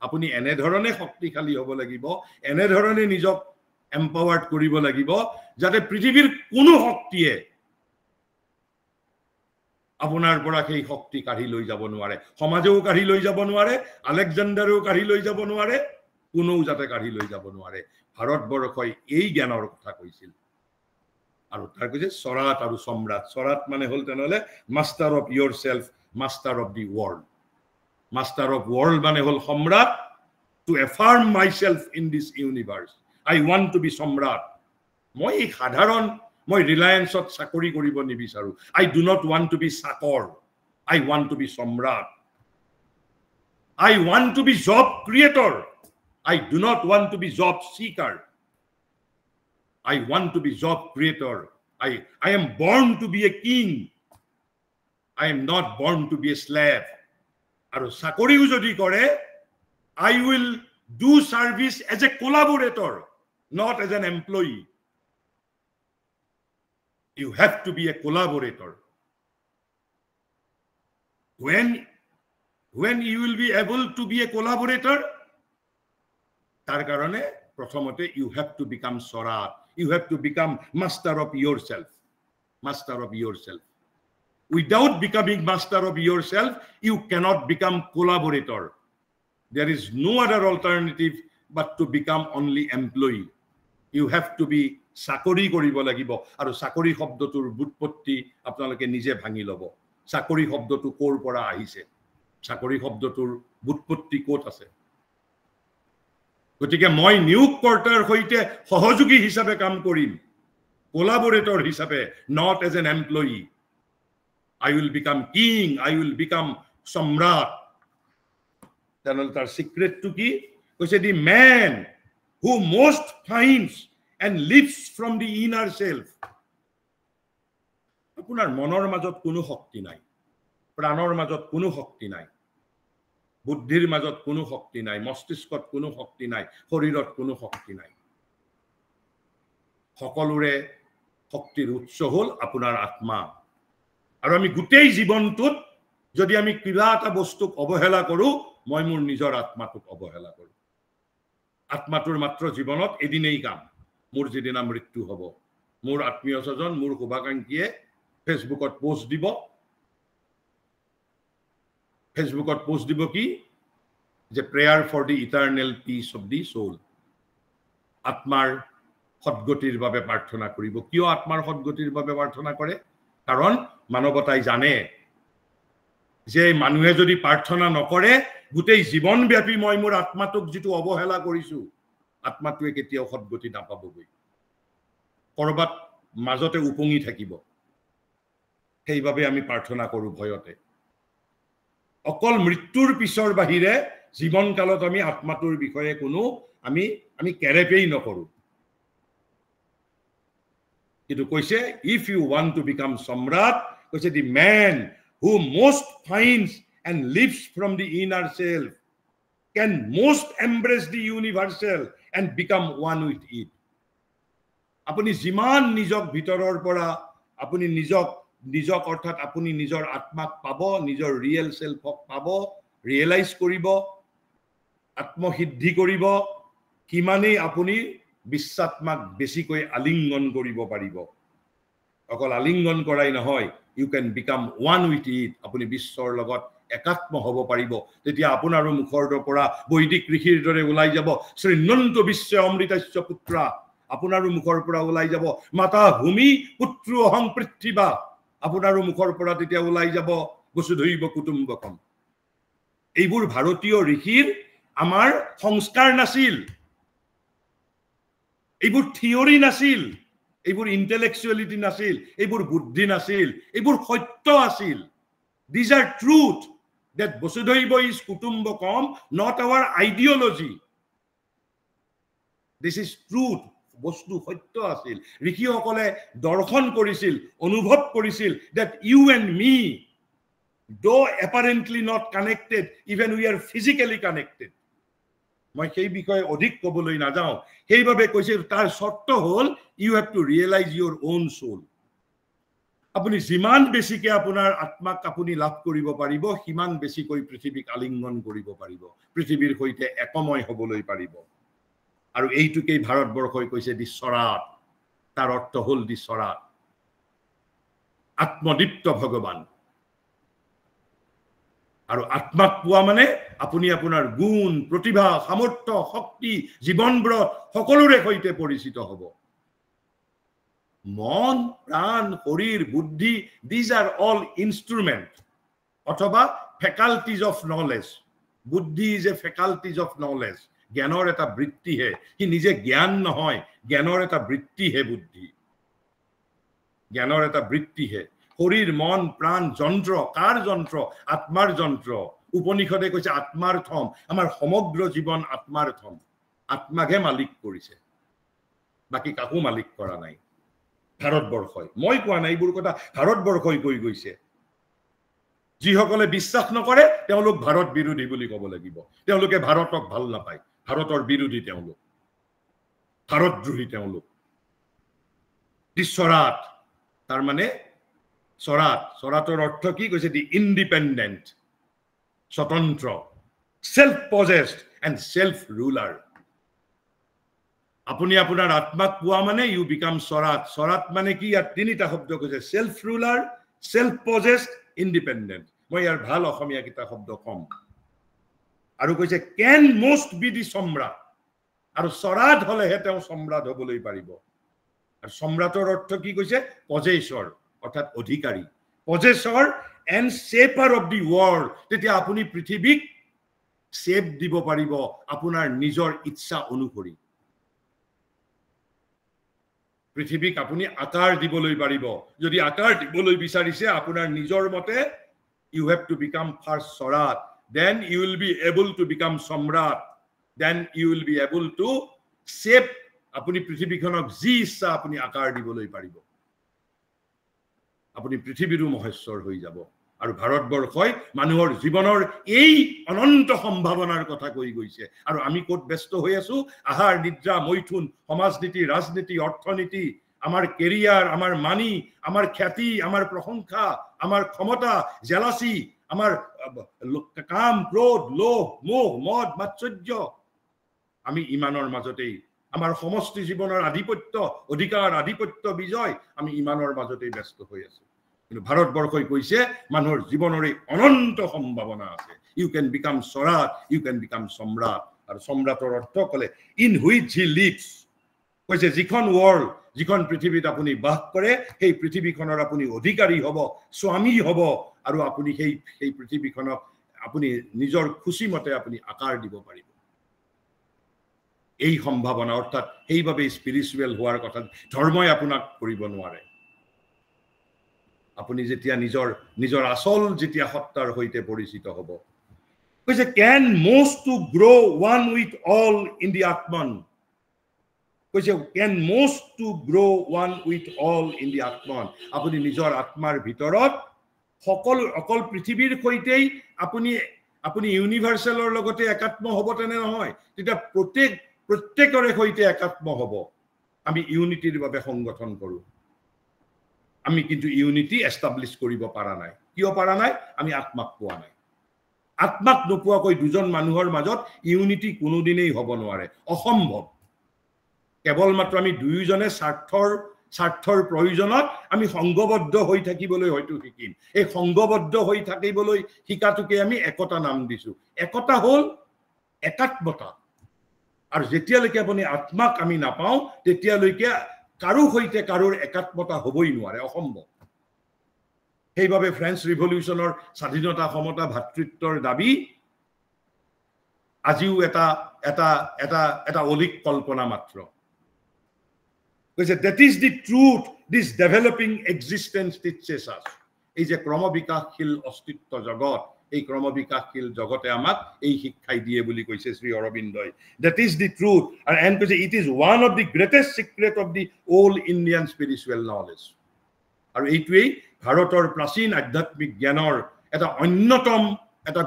আপুনি এনে ধৰণে শক্তিশালী হ'ব লাগিব এনে ধৰণে নিজক এম্পাৱাৰ্ড কৰিব লাগিব যাতে পৃথিৱীৰ কোনো শক্তিয়ে আপোনাৰ পৰা সেই শক্তি কাঢ়ি লৈ যাব নোৱাৰে সমাজেও কাঢ়ি লৈ যাব নোৱাৰে আলেকজেণ্ডাৰেও কাঢ়ি লৈ যাব নোৱাৰে কোনেও যাতে কাঢ়ি লৈ যাব নোৱাৰে ভাৰতবৰ্ষই এই জ্ঞানৰ কথা কৈছিল আৰু তাৰ কৈছে স্বৰাট আৰু সম্ৰাট স্বৰাট মানে হল তেনেহলে master of yourself master of the world মানে হল সম্ৰাট to affirm myself in this universe I want to be সম্ৰাট মই এই সাধাৰণ মই ৰিলায়েন্সত চাকৰি কৰিব নিবিচাৰো I do not want to be চাকৰ I want to be Samrat I want to be job creator I do not want to be job seeker I want to be job creator I am born to be a king I am not born to be a slave আৰু চাকৰিও যদি কৰে I will do service as a collaborator not as an employee You have to be a collaborator. When you will be able to be a collaborator, tar karone prothomote you have to become Swarat. You have to become master of yourself. Master of yourself. Without becoming master of yourself, you cannot become collaborator. There is no other alternative but to become only employee. You have to be চাকৰি কৰিব লাগিব আৰু চাকৰি শব্দটোৰ বুৎপত্তি আপোনালোকে নিজে ভাঙি ল'ব চাকৰি শব্দটো ক'ৰ পৰা আহিছে চাকৰি শব্দটোৰ বুৎপত্তি ক'ত আছে গতিকে মই নিয়োগকৰ্তাৰ সৈতে সহযোগী হিচাপে কাম কৰিম collaborator হিচাপে not as an employee I will become king I will become সম্রাট তেনেহ'লে তাৰ সিক্ৰেটটো কি কৈছে the man who most finds and lives from the inner self আপোনাৰ মনৰ মাজত কোনো শক্তি নাই প্ৰাণৰ মাজত কোনো শক্তি নাই বুদ্ধিৰ মাজত কোনো শক্তি নাই মস্তিষ্কত কোনো শক্তি নাই শৰীৰত কোনো শক্তি নাই সকলোৰে শক্তিৰ উৎস হ'ল আপোনাৰ আত্মা আৰু আমি গোটেই জীৱনটোত যদি আমি কিবা এটা বস্তুক অৱহেলা কৰো মই মোৰ নিজৰ আত্মাটোক অৱহেলা কৰো আত্মাটোৰ মাত্ৰ জীৱনত এদিনেই কাম মোৰ যেদিনা মৃত্যু হ'ব মোৰ আত্মীয় স্বজন মোৰ শুভাকাংক্ষীয়ে ফেচবুকত পোষ্ট দিব ফেচবুকত পোষ্ট দিব কি যে prayer for the eternal peace of the soul আত্মাৰ সদ্গতিৰ বাবে প্ৰাৰ্থনা কৰিব কিয় আত্মাৰ সদ্গতিৰ বাবে প্ৰাৰ্থনা কৰে কাৰণ মানৱতাই জানে যে মানুহে যদি প্ৰাৰ্থনা নকৰে গোটেই জীৱনব্যাপী মই মোৰ আত্মাটোক যেটো অৱহেলা কৰিছো আত্মাটোৱে কেতিয়াও সদ্গতি নাপাবগৈ কৰবাত মাজতে উপঙি থাকিব সেইভাবে আমি প্ৰাৰ্থনা কৰো ভয়তে অকল মৃত্যুৰ পিছৰ বাহিৰে জীৱন কালত আমি আত্মাটোৰ বিষয়ে কোনো আমি কেৰেপেই নকৰো কিন্তু কৈছে if you want to become সম্রাট কৈছে the man who most finds and lives from the inner self can most embrace the universal and become one with it আপুনি যিমান নিজক ভিতৰৰ পৰা আপুনি নিজক অৰ্থাৎ আপুনি নিজৰ আত্মাক পাব নিজৰ ৰিয়েল সেলফক পাব ৰিয়েলাইজ কৰিব আত্মসিদ্ধি কৰিব কিমানেই আপুনি বিশ্বাত্মাক বেছিকৈ আলিঙ্গন কৰিব পাৰিব অকল আলিঙ্গন কৰাই নহয় you can become one with it আপুনি বিশ্বৰ লগত একাত্ম হ'ব পাৰিব তেতিয়া আপোনাৰো মুখৰ পৰা বৈদিক ঋষিৰ দৰে ওলাই যাব শ্ৰীনন্ত বিশ্ব অমৃতস্য পুত্ৰা আপোনাৰো মুখৰ পৰা ওলাই যাব মাতা ভূমি পুত্ৰ অহং পৃথিৱা আপোনাৰো মুখৰ পৰা তেতিয়া ওলাই যাব বসুধৈব কুটুম্বকম এইবোৰ ভাৰতীয় ঋষিৰ আমাৰ সংস্কাৰ নাছিল এইবোৰ থিওৰি নাছিল এইবোৰ ইন্টেলেকচুয়ালিটি নাছিল এইবোৰ বুদ্ধি নাছিল এইবোৰ সত্য আছিল these are truth that Vasudhaiva is Kutumbakam not our ideology this is truth বস্তু সত্য আছিল ঋষিসকলে দৰ্শন কৰিছিল অনুভৱ কৰিছিল that you and me though apparently not connected even we are physically connected মই সেই বিষয়ে অধিক কবলৈ না যাও সেইভাবে কৈছে তাৰ শর্ত হল you have to realize your own soul আপুনি যিমান বেছিকে আপোনাৰ আত্মাক আপুনি লাভ কৰিব পাৰিব সিমান বেছিকৈ পৃথিৱীক আলিঙ্গন কৰিব পাৰিব পৃথিৱীৰ সৈতে একময় হ'বলৈ পাৰিব আৰু এইটোকেই ভাৰতবৰ্ষই কৈছে দি স্বৰাট তাৰ অৰ্থ হল দি স্বৰাট আত্মদীপ্ত ভগৱান আৰু আত্মাক পোৱা মানে আপুনি আপোনাৰ গুণ প্ৰতিভা সামৰ্থ্য শক্তি জীৱনব্ৰত সকলোৰে সৈতে পৰিচিত হ'ব মন প্ৰাণ শৰীৰ বুদ্ধি these are all instrument অথবা faculties of knowledge বুদ্ধি is a faculties of knowledge জ্ঞানৰ এটা বৃত্তি হে কি নিজে জ্ঞান নহয় জ্ঞানৰ এটা বৃত্তি হে বুদ্ধি জ্ঞানৰ এটা বৃত্তি হে শৰীৰ মন প্ৰাণ যন্ত্ৰ কাৰ যন্ত্ৰ আত্মাৰ যন্ত্ৰ উপনিষদে কৈছে আত্মাৰ্থম আমাৰ সমগ্ৰ জীৱন আত্মাৰ্থম আত্মাকে মালিক কৰিছে বাকি কাকো মালিক কৰা নাই ভাৰতবৰ্ষই মই কোৱা নাই এইবোৰ কথা ভাৰতবৰ্ষই কৈ গৈছে যিসকলে বিশ্বাস নকৰে তেওঁলোক ভাৰত বিৰোধী বুলি ক'ব লাগিব তেওঁলোকে ভাৰতক ভাল নাপায় ভাৰতৰ বিৰোধী তেওঁলোক ভাৰতদ্ৰোহী তেওঁলোক স্বৰাট তাৰ মানে স্বৰাটৰ অৰ্থ কি কৈছে দি ইন্ডিপেন্ডেন্ট স্বতন্ত্ৰ self possessed and self ruler আপুনি আপোনাৰ আত্মাক পোৱা মানে ইউ বিকাম স্বৰাট মানে কি ইয়াত তিনিটা শব্দ কৈছে self ruler self possessed independent মই ইয়াৰ ভাল অসমীয়া কিতা শব্দ কম আৰু কৈছে ক্যান মোস্ট বি দি সম্ৰাট আৰু স্বৰাট হলেহে তেওঁ সম্ৰাট হ'বলৈ পাৰিব আৰ সম্ৰাটৰ অৰ্থ কি কৈছে পজেছৰ অৰ্থাৎ অধিকাৰী পজেছৰ এণ্ড শেপাৰ অফ দি ৱৰ্ল্ড তেতিয়া আপুনি পৃথিৱীক শেপ দিব পাৰিব আপোনাৰ নিজৰ ইচ্ছা অনুসৰি পৃথিৱীক আপুনি আকাৰ দিবলৈ পাৰিব যদি আকাৰ দিবলৈ বিচাৰিছে আপোনাৰ নিজৰ মতে you have to become first Swarat then you will be able to become Samrat then you will be able to shape আপুনি পৃথিৱীখনক যি ইচ্ছা আপুনি আকাৰ দিবলৈ পাৰিব আপুনি পৃথিৱীৰো মহেশ্বৰ হৈ যাব আৰু ভাৰতবৰ্ষই মানুহৰ জীৱনৰ এই অনন্ত সম্ভাৱনাৰ কথা কৈ গৈছে আৰু আমি ক'ত ব্যস্ত হৈ আছো আহাৰ নিদ্ৰা মৈথুন সমাজনীতি ৰাজনীতি অৰ্থনীতি আমাৰ কেৰিয়াৰ আমাৰ মানি আমাৰ খ্যাতি আমাৰ প্ৰশংসা আমাৰ ক্ষমতা জেলাসি আমাৰ কাম ক্ৰোধ লোভ মোহ মদ মাৎসৰ্য আমি ইমানৰ মাজতেই আমাৰ সমষ্টি জীৱনৰ আধিপত্য অধিকাৰ আধিপত্য বিজয় আমি ইমানৰ মাজতেই ব্যস্ত হৈ আছো কিন্তু ভাৰতবৰ্ষই কৈছে মানুহৰ জীৱনৰ এই অনন্ত সম্ভাৱনা আছে ইউ ক্যান বিকাম স্বৰাট ইউ ক্যান বিকাম সম্ৰাট আৰু সম্ৰাটৰ অৰ্থ ক'লে ইন হুইচ হি লিভছ কৈছে যিখন ৱৰ্ল্ড যিখন পৃথিৱীত আপুনি বাস কৰে সেই পৃথিৱীখনৰ আপুনি অধিকাৰী হ'ব স্বামী হ'ব আৰু আপুনি সেই পৃথিৱীখনক আপুনি নিজৰ খুশি মতে আপুনি আকাৰ দিব পাৰিব এই সম্ভাৱনা অৰ্থাৎ সেইভাবে স্পিৰিচুৱেল হোৱাৰ কথা ধৰ্মই আপোনাক কৰিব নোৱাৰে আপুনি যেতিয়া নিজৰ আসল যেতিয়া সত্তাৰ সৈতে পৰিচিত হ'ব কৈছে can most to grow one with all in the atman কৈছে can most to grow one with all in the atman আপুনি নিজৰ আত্মাৰ ভিতৰত সকলো অকল পৃথিৱীৰ সৈতেই আপুনি ইউনিভাৰ্সেলৰ লগতে একাত্ম হ'ব তেনে নহয় তেতিয়া প্ৰত্যেকৰে সৈতে একাত্ম হ'ব আমি ইউনিটিৰ বাবে সংগঠন কৰো আমি কিন্তু ইউনিটি এস্টাবলিশ কৰিব পাৰা নাই কিয় পাৰা নাই আমি আত্মাক পোৱা নাই আত্মাক নোপোৱাকৈ দুজন মানুহৰ মাজত ইউনিটি কোনোদিনেই হ'ব নোৱাৰে অসম্ভৱ কেৱল মাত্ৰ আমি দুইজনে স্বাৰ্থৰ প্ৰয়োজনত আমি সংগবদ্ধ হৈ থাকিবলৈ হয়তো শিকিম এই সংগবদ্ধ হৈ থাকিবলৈ শিকাটোকে আমি একতা নাম দিছো একতা হ'ল একাত্মতা আৰু যেতিয়ালৈকে আপুনি আত্মাক আমি নাপাওঁ তেতিয়ালৈকে কাৰো সৈতে কাৰোৰ একাত্মতা হ'বই নোৱাৰে অসম্ভৱ সেইভাবে ফ্ৰেঞ্চ ৰিভলিউচনৰ স্বাধীনতা সমতা ভাতৃত্বৰ দাবী আজিও এটা অলিক কল্পনা মাত্ৰ কৈছে that is the truth this developing existence teaches us এই যে ক্ৰমবিকাশশীল অস্তিত্ব জগত এই ক্ৰমবিকাশশীল জগতে আমাক এই শিক্ষাই দিয়ে বুলি কৈছে Shri অৰবিন্দই that is the truth and কৈছে it is one of the greatest secret of the old Indian spiritual knowledge আৰু এইটোৱেই ভাৰতৰ প্ৰাচীন আধ্যাত্মিক জ্ঞানৰ এটা অন্যতম এটা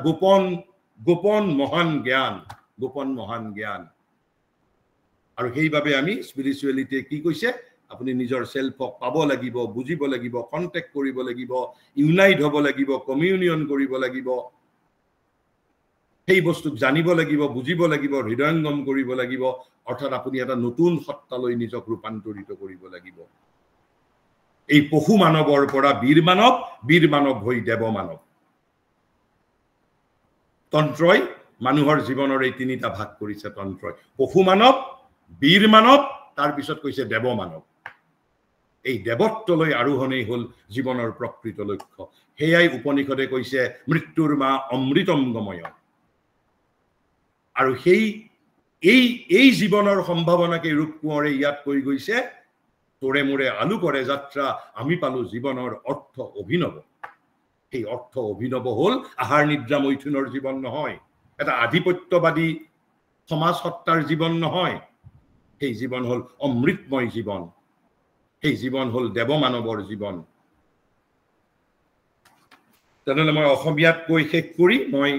গোপন মহান জ্ঞান আৰু সেইভাবে আমি স্পিৰিচুৱেলিটি কি কৈছে আপুনি নিজৰ সেলফক পাব লাগিব বুজিব লাগিব কন্টেক্ট কৰিব লাগিব ইউনাইট হ'ব লাগিব কমিউনিয়ন কৰিব লাগিব সেই বস্তুক জানিব লাগিব বুজিব লাগিব হৃদয়ঙ্গম কৰিব লাগিব অৰ্থাৎ আপুনি এটা নতুন সত্তালৈ নিজক ৰূপান্তৰিত কৰিব লাগিব এই পশু মানৱৰ পৰা বীৰ মানৱ হৈ দেৱ মানৱ তন্ত্ৰই মানুহৰ জীৱনৰ এই তিনিটা ভাগ কৰিছে তন্ত্ৰই পশু মানৱ বীৰ মানৱ তাৰ পিছত কৈছে দেৱ মানৱ এই দেৱত্বলৈ আৰোহণেই হ'ল জীৱনৰ প্ৰকৃত লক্ষ্য হেয়াই উপনিষদে কৈছে মৃত্যুৰ মা অমৃতম গময় আৰু এই জীৱনৰ সম্ভাৱনাকে ৰূপ কোঁৱৰে ইয়াত কৈ গৈছে তোৰে মোৰে আলু কৰে যাত্ৰা আমি পালো জীৱনৰ অৰ্থ অভিনৱ এই অৰ্থ অভিনৱ হ'ল আহাৰ নিদ্ৰা মৈথুনৰ জীৱন নহয় এটা আধিপত্যবাদী সমাজ সত্তাৰ জীৱন নহয় এই জীৱন হ'ল অমৃতময় জীৱন এই জীৱন হ'ল দেৱ মানৱৰ জীৱন তেনেহ'লে মই অসমীয়াত কৈ শেষ কৰি মই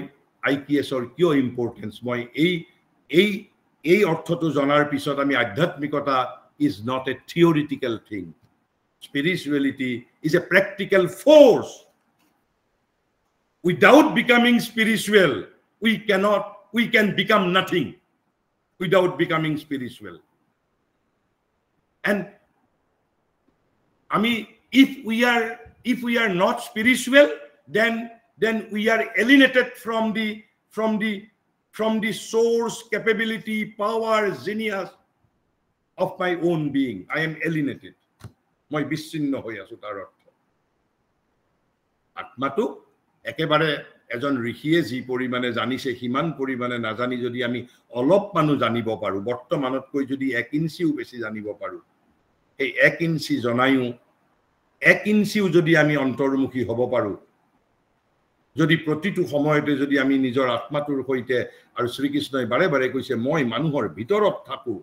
IPSৰ কিয় ইম্পৰ্টেন্স মই এই অৰ্থটো জনাৰ পিছত আমি আধ্যাত্মিকতা is not a theoretical thing spirituality is a practical force without becoming spiritual we can become nothing without becoming spiritual and I mean if we are not spiritual then we are alienated from the source capability power genius of my own being. I am alienated. মই বিচ্ছিন্ন হৈ আছো তাৰ অৰ্থ আত্মাটো একেবাৰে এজন ঋষিয়ে যি পৰিমাণে জানিছে সিমান পৰিমাণে নাজানি যদি আমি অলপ মানুহ জানিব পাৰো বৰ্তমানতকৈ যদি 1 ইঞ্চিও বেছি জানিব পাৰো এই 1 ইঞ্চি জনায়ো 1 ইঞ্চিও যদি আমি অন্তৰ্মুখী হ'ব পাৰো যদি প্ৰতিটো সময়তে যদি আমি নিজৰ আত্মাটোৰ সৈতে আৰু শ্ৰীকৃষ্ণই বাৰে বাৰে কৈছে মই মানুহৰ ভিতৰত থাকো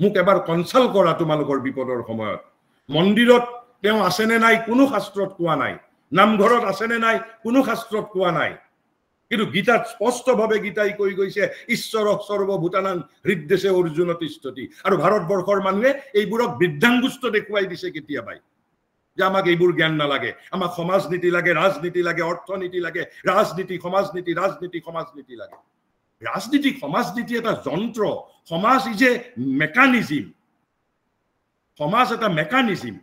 মোক এবাৰ কনসাল্ট কৰা তোমালোকৰ বিপদৰ সময়ত মন্দিৰত তেওঁ আছে নে নাই কোনো শাস্ত্ৰত কোৱা নাই নামঘৰত আছে নে নাই কোনো শাস্ত্ৰত কোৱা নাই কিন্তু গীতাত স্পষ্টভাৱে গীতাই কৈ গৈছে ঈশ্বৰক সৰ্বভূতানাং হৃদ্দেশে অৰ্জুন তিষ্ঠতি আৰু ভাৰতবৰ্ষৰ মানুহে এইবোৰক বৃদ্ধাঙ্গুষ্ঠ দেখুৱাই দিছে কেতিয়াবাই যে আমাক এইবোৰ জ্ঞান নালাগে আমাক সমাজনীতি লাগে ৰাজনীতি লাগে অৰ্থনীতি লাগে ৰাজনীতি সমাজনীতি ৰাজনীতি সমাজনীতি লাগে ৰাজনীতি সমাজনীতি এটা যন্ত্ৰ সমাজ ইজ এ মেকানিজম সমাজ এটা মেকানিজম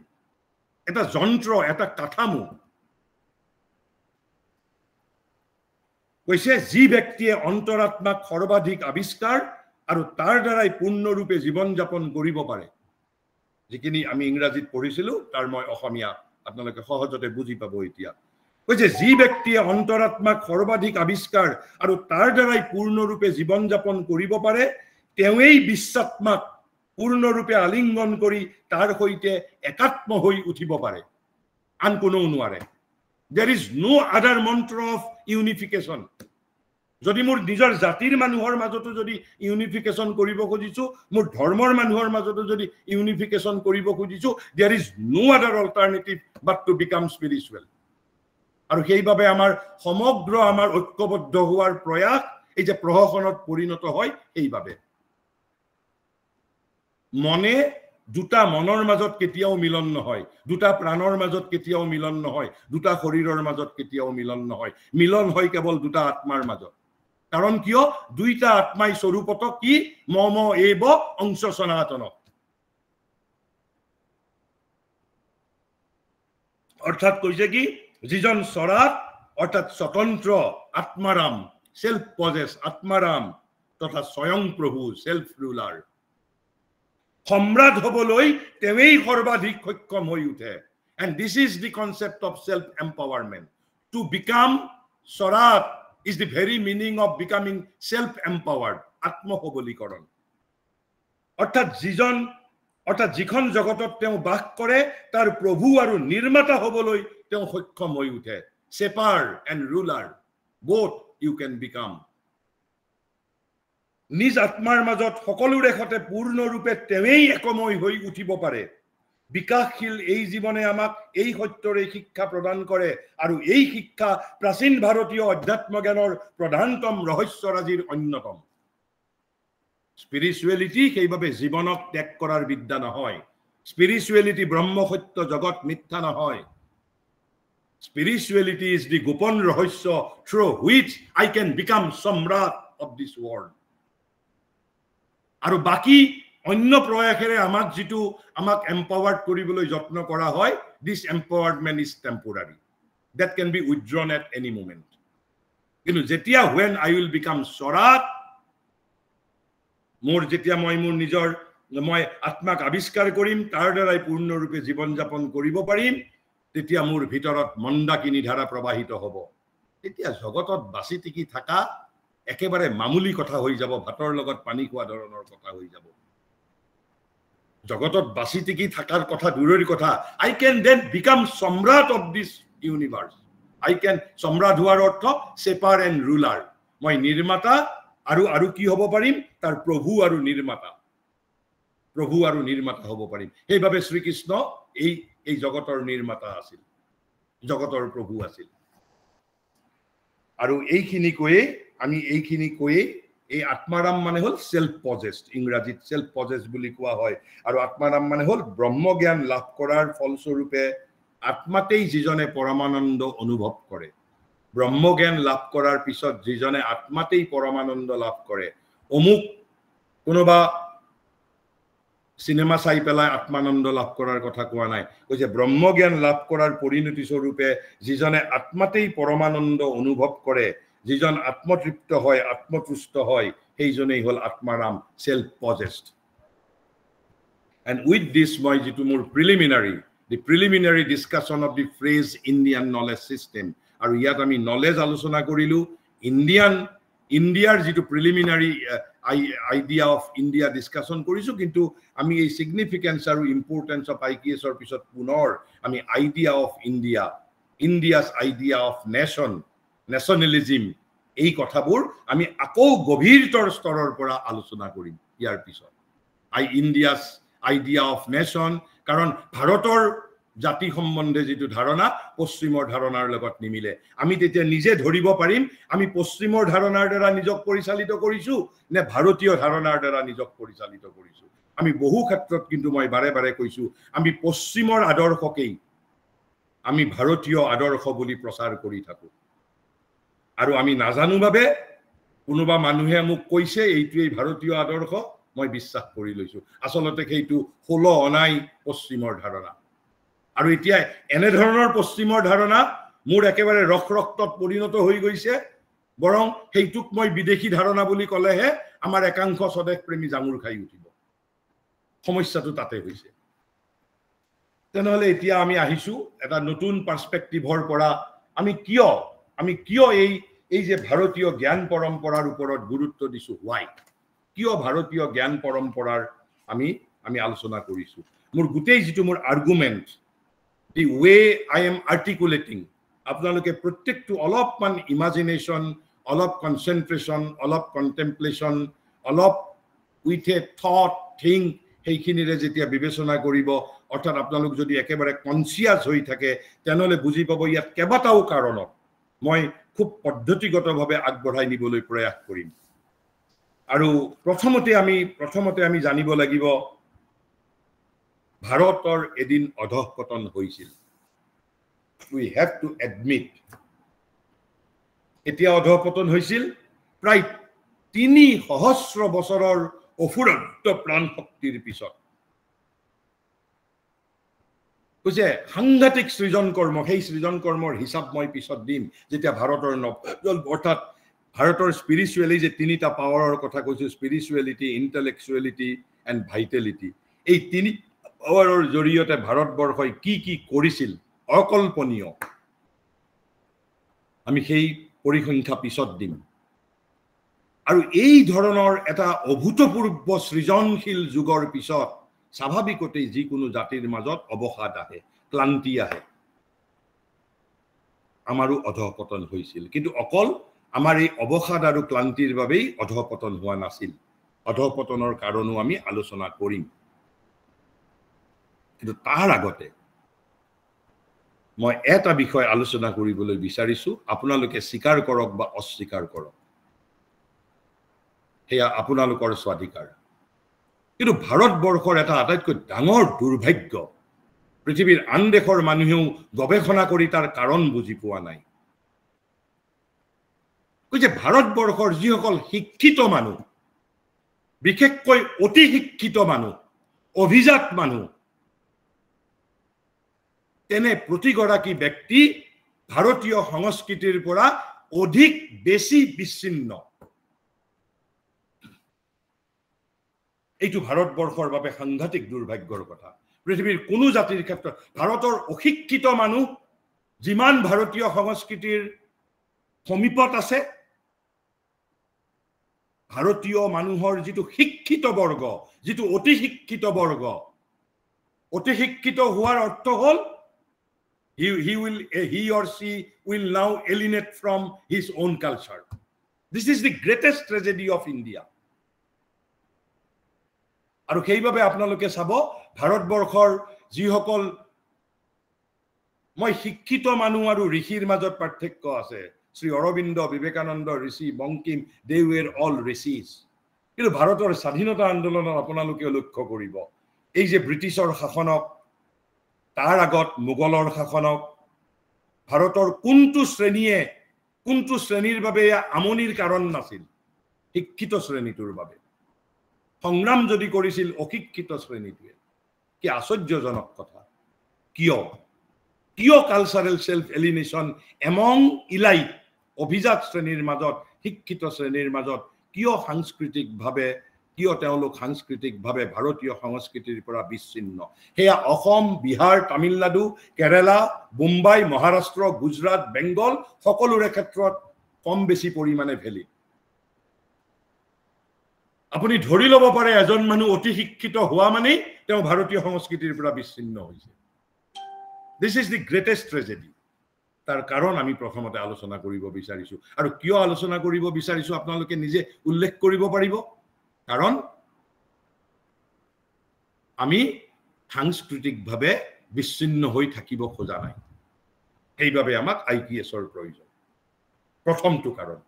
এটা যন্ত্ৰ এটা কাঠামো কৈছে যি ব্যক্তিয়ে অন্তৰাত্মাক সৰ্বাধিক আবিষ্কাৰ আৰু তাৰ দ্বাৰাই পূৰ্ণৰূপে জীৱন যাপন কৰিব পাৰে যিখিনি আমি ইংৰাজীত পঢ়িছিলো তাৰ মই অসমীয়া আপোনালোকে সহজতে বুজি পাব এতিয়া কৈছে যি ব্যক্তিয়ে অন্তৰাত্মাক সৰ্বাধিক আবিষ্কাৰ আৰু তাৰ দ্বাৰাই পূৰ্ণৰূপে জীৱন যাপন কৰিব পাৰে তেওঁই বিশ্বাত্মাক পূৰ্ণৰূপে আলিংগন কৰি তাৰ সৈতে একাত্ম হৈ উঠিব পাৰে আন কোনো নোৱাৰে there is no other mantra of unification যদি মোৰ নিজৰ জাতিৰ মানুহৰ মাজতো যদি ইউনিফিকেশন কৰিব খুজিছো মোৰ ধৰ্মৰ মানুহৰ মাজতো যদি ইউনিফিকেশন কৰিব খুজিছো there is no other alternative but to become spiritual আৰু সেইভাবে আমাৰ সমগ্ৰ আমাৰ ঐক্যবদ্ধ হোৱাৰ প্ৰয়াস এই যে প্ৰহসনত পৰিণত হয় এইভাবে মনে দুটা মনৰ মাজত কেতিয়াও মিলন নহয় দুটা প্ৰাণৰ মাজত কেতিয়াও মিলন নহয় দুটা শৰীৰৰ মাজত কেতিয়াও মিলন নহয় মিলন হয় কেৱল দুটা আত্মাৰ মাজত কাৰণ কিয় দুইটা আত্মাই স্বৰূপত কি মম এব অংশ সনাতন অৰ্থাৎ কৈছে কি যিজন সৰাত অৰ্থাৎ স্বতন্ত্ৰ আত্মাৰাম সেলফ পজেস আত্মাৰাম তথা স্বয়ং প্ৰভু সেলফ ৰুলাৰ সম্ৰাট হবলৈ তেৱেই সৰ্বাধিক সক্ষম হৈ উঠে and this is the concept of self empowerment to become sarat is the very meaning of becoming self empowered atma সবলীকৰণ অৰ্থাৎ যিখন জগতত তেওঁ বাস কৰে তাৰ প্ৰভু আৰু নিৰ্মাতা হবলৈ তেওঁ সক্ষম হৈ উঠে shepherd and ruler both you can become নিজ আত্মাৰ মাজত সকলোৰে সতে পূৰ্ণৰূপে তেৱেই একময় হৈ উঠিব পাৰে বিকাশশীল এই জীৱনে আমাক এই সত্যৰে শিক্ষা প্ৰদান কৰে আৰু এই শিক্ষা প্ৰাচীন ভাৰতীয় অধ্যাত্ম জ্ঞানৰ প্ৰধানতম ৰহস্যৰাজিৰ অন্যতম স্পিৰিচুৱেলিটি সেইভাবে জীৱনক ত্যাগ কৰাৰ বিদ্যা নহয় স্পিৰিচুৱেলিটি ব্ৰহ্ম সত্য জগত মিথ্যা নহয় স্পিৰিচুৱেলিটি ইজ দি গোপন ৰহস্য through which I can become সম্ৰাট অফ দিস ওয়াৰ্ল্ড আৰু বাকি অন্য প্ৰয়াসেৰে আমাক এম্পাৱাৰ্ড কৰিবলৈ যত্ন কৰা হয় this empowerment is temporary that can be withdrawn at any moment কিন্তু যেতিয়া when I will become সৰাত মোৰ যেতিয়া মই মোৰ নিজৰ মই আত্মাক আবিষ্কাৰ কৰিম তাৰ দ্বাৰাই পূৰ্ণৰূপে জীৱন যাপন কৰিব পাৰিম তেতিয়া মোৰ ভিতৰত মন্দাকিনী ধাৰা প্ৰবাহিত হ'ব তেতিয়া জগতত বাছি টিকি থাকা একেবাৰে মামুলি কথা হৈ যাব ভাতৰ লগত পানী খোৱা ধৰণৰ কথা হৈ যাব জগতত বাছি টিকি থাকাৰ কথা দূৰৰ কথা I can then become Samrat of this universe I can সম্ৰাট হোৱাৰ অৰ্থ shepherd and ruler মই নিৰ্মাতা আৰু কি হ'ব পাৰিম তাৰ প্ৰভু আৰু নিৰ্মাতা হ'ব পাৰিম সেইভাবে শ্ৰীকৃষ্ণ এই জগতৰ নিৰ্মাতা আছিল জগতৰ প্ৰভু আছিল আৰু এইখিনি কৈয়ে এই আত্মাৰাম মানে হল সেলফ পজেসড ইংৰাজীত সেলফ পজেসড বুলি কোৱা হয় আৰু আত্মাৰাম মানে হল ব্ৰহ্মজ্ঞান লাভ কৰাৰ ফলস্বৰূপে আত্মাতেই যিজনে পৰমানন্দ অনুভৱ কৰে ব্ৰহ্মজ্ঞান লাভ কৰাৰ পিছত যিজনে আত্মাতেই পৰমানন্দ লাভ কৰে অমুক কোনোবা সিনেমা চাই পেলাই আত্মানন্দ লাভ কৰাৰ কথা কোৱা নাই কৈছে ব্ৰহ্মজ্ঞান লাভ কৰাৰ পৰিণতি স্বৰূপে যিজনে আত্মাতেই পৰমানন্দ অনুভৱ কৰে যিজন আত্মতৃপ্ত হয় আত্মতুষ্ট হয় সেইজনেই হল আত্মাৰাম self possessed And with this, মই যেটো মোৰ the preliminary discussion of the phrase Indian knowledge system. আৰু ইয়াত আমি knowledge আলোচনা কৰিলো, Indiaৰ যেটো preliminary idea of India discussion কৰিছো, কিন্তু আমি এই significance আৰু importance of IKS or পিছত পুনৰ আমি idea of India, India's idea of nationalism, এই কথাবোৰ আমি আকৌ গভীৰতৰ স্তৰৰ পৰা আলোচনা কৰিম ইয়াৰ পিছত। India's idea of nation, কাৰণ ভাৰতৰ জাতি সম্বন্ধে যেটো ধাৰণা পশ্চিমৰ ধাৰণাৰ লগত নিমিলে, আমি তেতিয়া নিজে ধৰিব পাৰিম আমি পশ্চিমৰ ধাৰণাৰ দ্বাৰা নিজক পৰিচালিত কৰিছো নে ভাৰতীয় ধাৰণাৰ দ্বাৰা নিজক পৰিচালিত কৰিছো। আমি বহু ক্ষেত্ৰত কিন্তু মই বাৰে বাৰে কৈছো আমি পশ্চিমৰ আদৰ্শকেই আমি ভাৰতীয় আদৰ্শ বুলি প্ৰচাৰ কৰি থাকো, আৰু আমি নাজানো বাবে কোনোবা মানুহে মোক কৈছে এইটোই ভাৰতীয় আদৰ্শ, মই বিশ্বাস কৰি লৈছো। আসলতে সেইটো হলো অনাই পশ্চিমৰ ধাৰণা, আৰু এতিয়া এনে ধৰণৰ পশ্চিমৰ ধাৰণা মোৰ একেবাৰে ৰক্তত পৰিণত হৈ গৈছে, বৰং সেইটোক মই বিদেশী ধাৰণা বুলি ক'লেহে আমাৰ একাংশ স্বদেশ প্ৰেমী জাঙুৰ খাই উঠিব। সমস্যাটো তাতে হৈছে। তেনেহলে এতিয়া আমি আহিছো এটা নতুন পাৰ্সপেক্টিভৰ পৰা আমি কিয় এই যে ভাৰতীয় জ্ঞান পৰম্পৰাৰ ওপৰত গুৰুত্ব দিছো, কিয় ভাৰতীয় জ্ঞান পৰম্পৰাৰ আমি আলোচনা কৰিছো। মোৰ গোটেই যেটো মোৰ argument, the way I am articulating, আপোনালোকে প্ৰত্যেকটো অলপমান ইমাজিনেশন, অলপ কনসেন্ট্ৰেশন, অলপ কন্টেম্পলেশন, অলপ উইথ এ থট থিংক সেইখিনিৰে যেতিয়া বিবেচনা কৰিব, অৰ্থাৎ আপোনালোক যদি একেবাৰে কনসিয়াস হৈ থাকে তেনেহলে বুজি পাব ইয়াত কেইবাটাও কাৰণত মই খুব পদ্ধতিগতভাৱে আগবঢ়াই নিবলৈ প্ৰয়াস কৰিম। আৰু প্ৰথমতে আমি জানিব লাগিব ভাৰতৰ এদিন অধঃপতন হৈছিল। We have to admit, এতিয়া অধঃপতন হৈছিল প্ৰায় ৩,০০০ বছৰৰ অফুৰন্ত প্ৰাণ শক্তিৰ পিছত। কৈছে সাংঘাতিক সৃজন কৰ্ম, সেই সৃজন কৰ্মৰ হিচাপ মই পিছত দিম যেতিয়া ভাৰতৰ অৰ্থাৎ ভাৰতৰ স্পিৰিচুৱেলি যে তিনিটা পাৱাৰৰ কথা কৈছো, স্পিৰিচুৱেলিটি, ইন্টেলেকচুৱেলিটি এণ্ড ভাইটেলিটি, এই তিনি পাৱাৰৰ জৰিয়তে ভাৰতবৰ্ষই কি কৰিছিল অকল্পনীয়, আমি সেই পৰিসংখ্যা পিছত দিম। আৰু এই ধৰণৰ এটা অভূতপূৰ্ব সৃজনশীল যুগৰ পিছত স্বাভাৱিকতেই যিকোনো জাতিৰ মাজত অৱসাদ আহে, ক্লান্তি আহে। আমাৰো অধঃপতন হৈছিল, কিন্তু অকল আমাৰ এই অৱসাদ আৰু ক্লান্তিৰ বাবেই অধঃপতন হোৱা নাছিল। অধঃপতনৰ কাৰণো আমি আলোচনা কৰিম, কিন্তু তাৰ আগতে মই এটা বিষয় আলোচনা কৰিবলৈ বিচাৰিছো। আপোনালোকে স্বীকাৰ কৰক বা অস্বীকাৰ কৰক, সেয়া আপোনালোকৰ স্বাধিকাৰ। কিন্তু ভাৰতবৰ্ষৰ এটা আটাইতকৈ ডাঙৰ দুৰ্ভাগ্য, পৃথিৱীৰ আন দেশৰ মানুহেও গৱেষণা কৰি তাৰ কাৰণ বুজি পোৱা নাই। কৈছে ভাৰতবৰ্ষৰ যিসকল শিক্ষিত মানুহ, বিশেষকৈ অতি শিক্ষিত মানুহ, অভিজাত মানুহ, তেনে প্ৰতিগৰাকী ব্যক্তি ভাৰতীয় সংস্কৃতিৰ পৰা অধিক বেছি বিচ্ছিন্ন। এইটো ভাৰতবৰ্ষৰ বাবে সাংঘাতিক দুৰ্ভাগ্যৰ কথা। পৃথিৱীৰ কোনো জাতিৰ ক্ষেত্ৰত ভাৰতৰ অশিক্ষিত মানুহ যিমান ভাৰতীয় সংস্কৃতিৰ সমীপত আছে, ভাৰতীয় মানুহৰ যিটো শিক্ষিত বৰ্গ, যিটো অতি শিক্ষিত বৰ্গ, অতি শিক্ষিত হোৱাৰ অৰ্থ হ'ল he or she will now alienate from his own culture. This is the greatest tragedy of India. আৰু সেইভাবে আপোনালোকে চাব ভাৰতবৰ্ষৰ যিসকল, মই শিক্ষিত মানুহ আৰু ঋষিৰ মাজত পাৰ্থক্য আছে। শ্ৰী অৰবিন্দ, বিবেকানন্দ, ঋষি Bankim, they were all Rishij. কিন্তু ভাৰতৰ স্বাধীনতা আন্দোলনত আপোনালোকে লক্ষ্য কৰিব, এই যে ব্ৰিটিছৰ শাসনক, তাৰ আগত মোগলৰ শাসনক, ভাৰতৰ কোনটো শ্ৰেণীৰ বাবে আমনিৰ কাৰণ নাছিল? শিক্ষিত শ্ৰেণীটোৰ বাবে। সংগ্ৰাম যদি কৰিছিল অশিক্ষিত শ্ৰেণীটোৱে। কি আশ্চৰ্যজনক কথা। কিয় cultural self alienation among elite, অভিজাত শ্ৰেণীৰ মাজত, শিক্ষিত শ্ৰেণীৰ মাজত কিয় সাংস্কৃতিকভাৱে কিয় তেওঁলোক সাংস্কৃতিকভাৱে ভাৰতীয় সংস্কৃতিৰ পৰা বিচ্ছিন্ন সেয়া অসম বিহাৰ তামিলনাডু কেৰালা মুম্বাই মহাৰাষ্ট্ৰ গুজৰাট বেংগল সকলোৰে ক্ষেত্ৰত কম বেছি পৰিমাণে ভেলি আপুনি ধৰি ল'ব পাৰে এজন মানুহ অতি শিক্ষিত হোৱা মানে তেওঁ ভাৰতীয় সংস্কৃতিৰ পৰা বিচ্ছিন্ন হৈছে this is the greatest tragedy তাৰ কাৰণ আমি প্ৰথমতে আলোচনা কৰিব বিচাৰিছো আৰু কিয় আলোচনা কৰিব বিচাৰিছো আপোনালোকে নিজে উল্লেখ কৰিব পাৰিব কাৰণ আমি সাংস্কৃতিকভাৱে বিচ্ছিন্ন হৈ থাকিব খোজা নাই সেইবাবে আমাক আইপিএছৰ প্ৰয়োজন প্ৰথমটো কাৰণ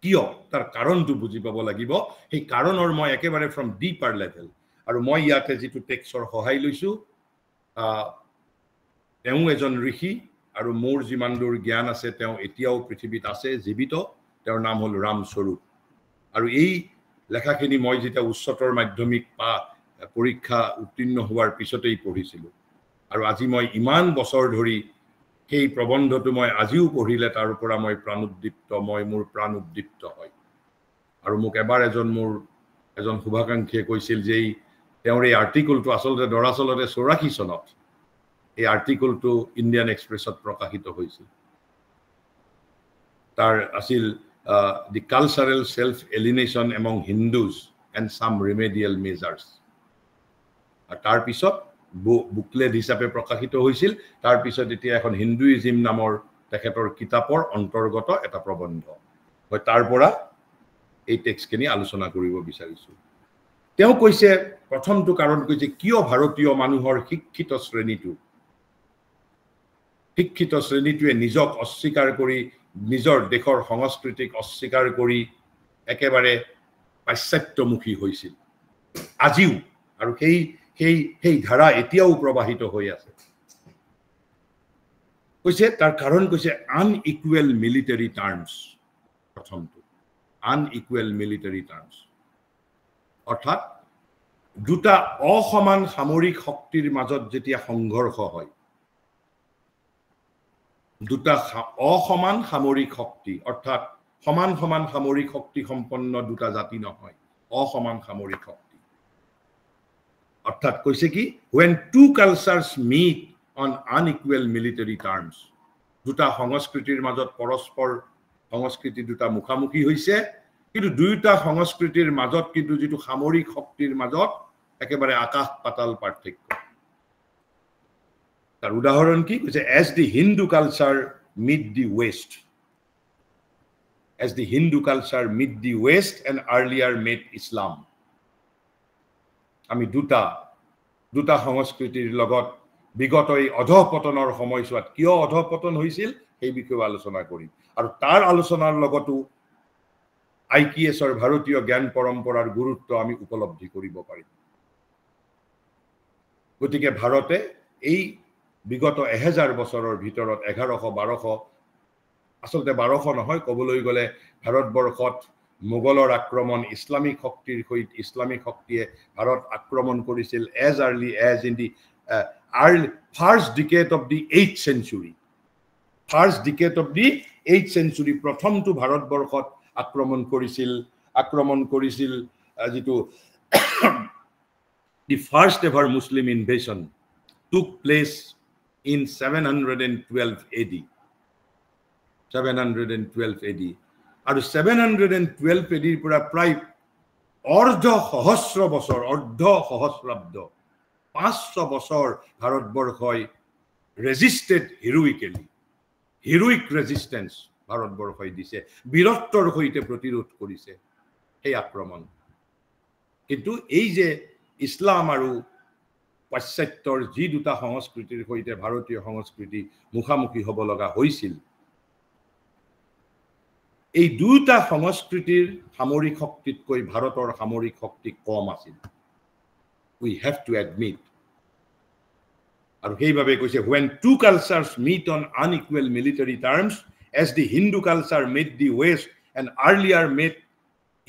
কিয় তাৰ কাৰণটো বুজি পাব লাগিব সেই কাৰণৰ মই একেবাৰে ফ্ৰম ডিপাৰ লেভেল আৰু মই ইয়াতে যিটো টেক্সৰ সহায় লৈছো তেওঁ এজন ঋষি আৰু মোৰ যিমান দূৰ জ্ঞান আছে তেওঁ এতিয়াও পৃথিৱীত আছে জীৱিত তেওঁৰ নাম হ'ল ৰামস্বৰূপ আৰু এই লেখাখিনি মই যেতিয়া উচ্চতৰ মাধ্যমিক পৰীক্ষা উত্তীৰ্ণ হোৱাৰ পিছতেই পঢ়িছিলোঁ আৰু আজি মই ইমান বছৰ ধৰি সেই প্ৰবন্ধটো মই আজিও পঢ়িলে তাৰ পৰা মই প্ৰাণোদ্দীপ্ত মোৰ প্ৰাণ উদ্দীপ্ত হয় আৰু মোক এবাৰ এজন শুভাকাংক্ষীয়ে কৈছিল যে তেওঁৰ এই আৰ্টিকলটো আচলতে দৰাচলতে 84 চনত এই আৰ্টিকলটো ইণ্ডিয়ান এক্সপ্ৰেছত প্ৰকাশিত হৈছিল তাৰ আছিল the cultural self alienation among Hindus and some remedial measures আৰু তাৰ পিছত বুকলেট হিচাপে প্ৰকাশিত হৈছিল তাৰ পিছত এতিয়া এখন হিন্দুইজম নামৰ তেখেতৰ কিতাপৰ অন্তৰ্গত এটা প্ৰবন্ধ মই তাৰ পৰা এই টেক্সটখিনি আলোচনা কৰিব বিচাৰিছো তেওঁ কৈছে প্ৰথমটো কাৰণ কৈছে কিয় ভাৰতীয় মানুহৰ শিক্ষিত শ্ৰেণীটোৱে নিজক অস্বীকাৰ কৰি নিজৰ দেশৰ সংস্কৃতিক অস্বীকাৰ কৰি একেবাৰে পাশ্চাত্যমুখী হৈছিল আজিও আৰু সেই ধাৰা এতিয়াও প্ৰবাহিত হৈ আছে কৈছে তাৰ কাৰণ কৈছে আনইকুৱেল মিলিটাৰী টাৰ্মছ প্ৰথমটো আনইকুৱেল মিলিটাৰী টাৰ্মছ অৰ্থাৎ দুটা অসমান সামৰিক শক্তিৰ মাজত যেতিয়া সংঘৰ্ষ হয় দুটা অসমান সামৰিক শক্তি অৰ্থাৎ সমান সামৰিক শক্তি সম্পন্ন দুটা জাতি নহয় অসমান সামৰিক শক্তি অৰ্থাৎ কৈছে কি when two cultures meet on unequal military terms দুটা সংস্কৃতিৰ মাজত পৰস্পৰ সংস্কৃতি দুটা মুখামুখি হৈছে কিন্তু দুইটা সংস্কৃতিৰ মাজত কিন্তু যেটো সামৰিক শক্তিৰ মাজত একেবাৰে আকাশ পাতাল পাৰ্থক্য তাৰ উদাহৰণ কি কৈছে as the Hindu culture meet the West and earlier met Islam আমি দুটা সংস্কৃতিৰ লগত বিগত এই অধপতনৰ সময়ছোৱাত কিয় অধপতন হৈছিল এই বিষয়ে আলোচনা কৰিম আৰু তাৰ আলোচনাৰ লগতো আইকিএছৰ ভাৰতীয় জ্ঞান পৰম্পৰাৰ গুৰুত্ব আমি উপলব্ধি কৰিব পাৰিম গতিকে ভাৰতে এই বিগত 1000 বছৰৰ ভিতৰত 1100-1200 আচলতে 1200 নহয় কবলৈ গলে ভাৰতবৰ্ষত মোগলৰ আক্ৰমণ ইছলামিক শক্তিয়ে ভাৰত আক্ৰমণ কৰিছিল as early as in the first decade of the 8th century প্ৰথমটো ভাৰতবৰ্ষত আক্ৰমণ কৰিছিল যেটো the first ever Muslim invasion took place in 712 AD আৰু 712 AD পৰা প্ৰায় অৰ্ধ সহস্ৰাব্দ 500 বছৰ ভাৰতবৰ্ষই ৰেজিষ্টেড হিৰোইক ৰেজিষ্টেন্স ভাৰতবৰ্ষই দিছে বীৰত্বৰ সৈতে প্ৰতিৰোধ কৰিছে এই আক্ৰমণ কিন্তু এই যে ইছলাম আৰু পাশ্চাত্যৰ যি দুটা সংস্কৃতিৰ সৈতে ভাৰতীয় সংস্কৃতি মুখামুখি হ'ব লগা হৈছিল এই দুটা সংস্কৃতিৰ সামৰিক শক্তিতকৈ ভাৰতৰ সামৰিক শক্তি কম আছিল we have to admit আৰু সেইভাবে কৈছে when two cultures meet on unequal military terms as the Hindu culture met the West and earlier met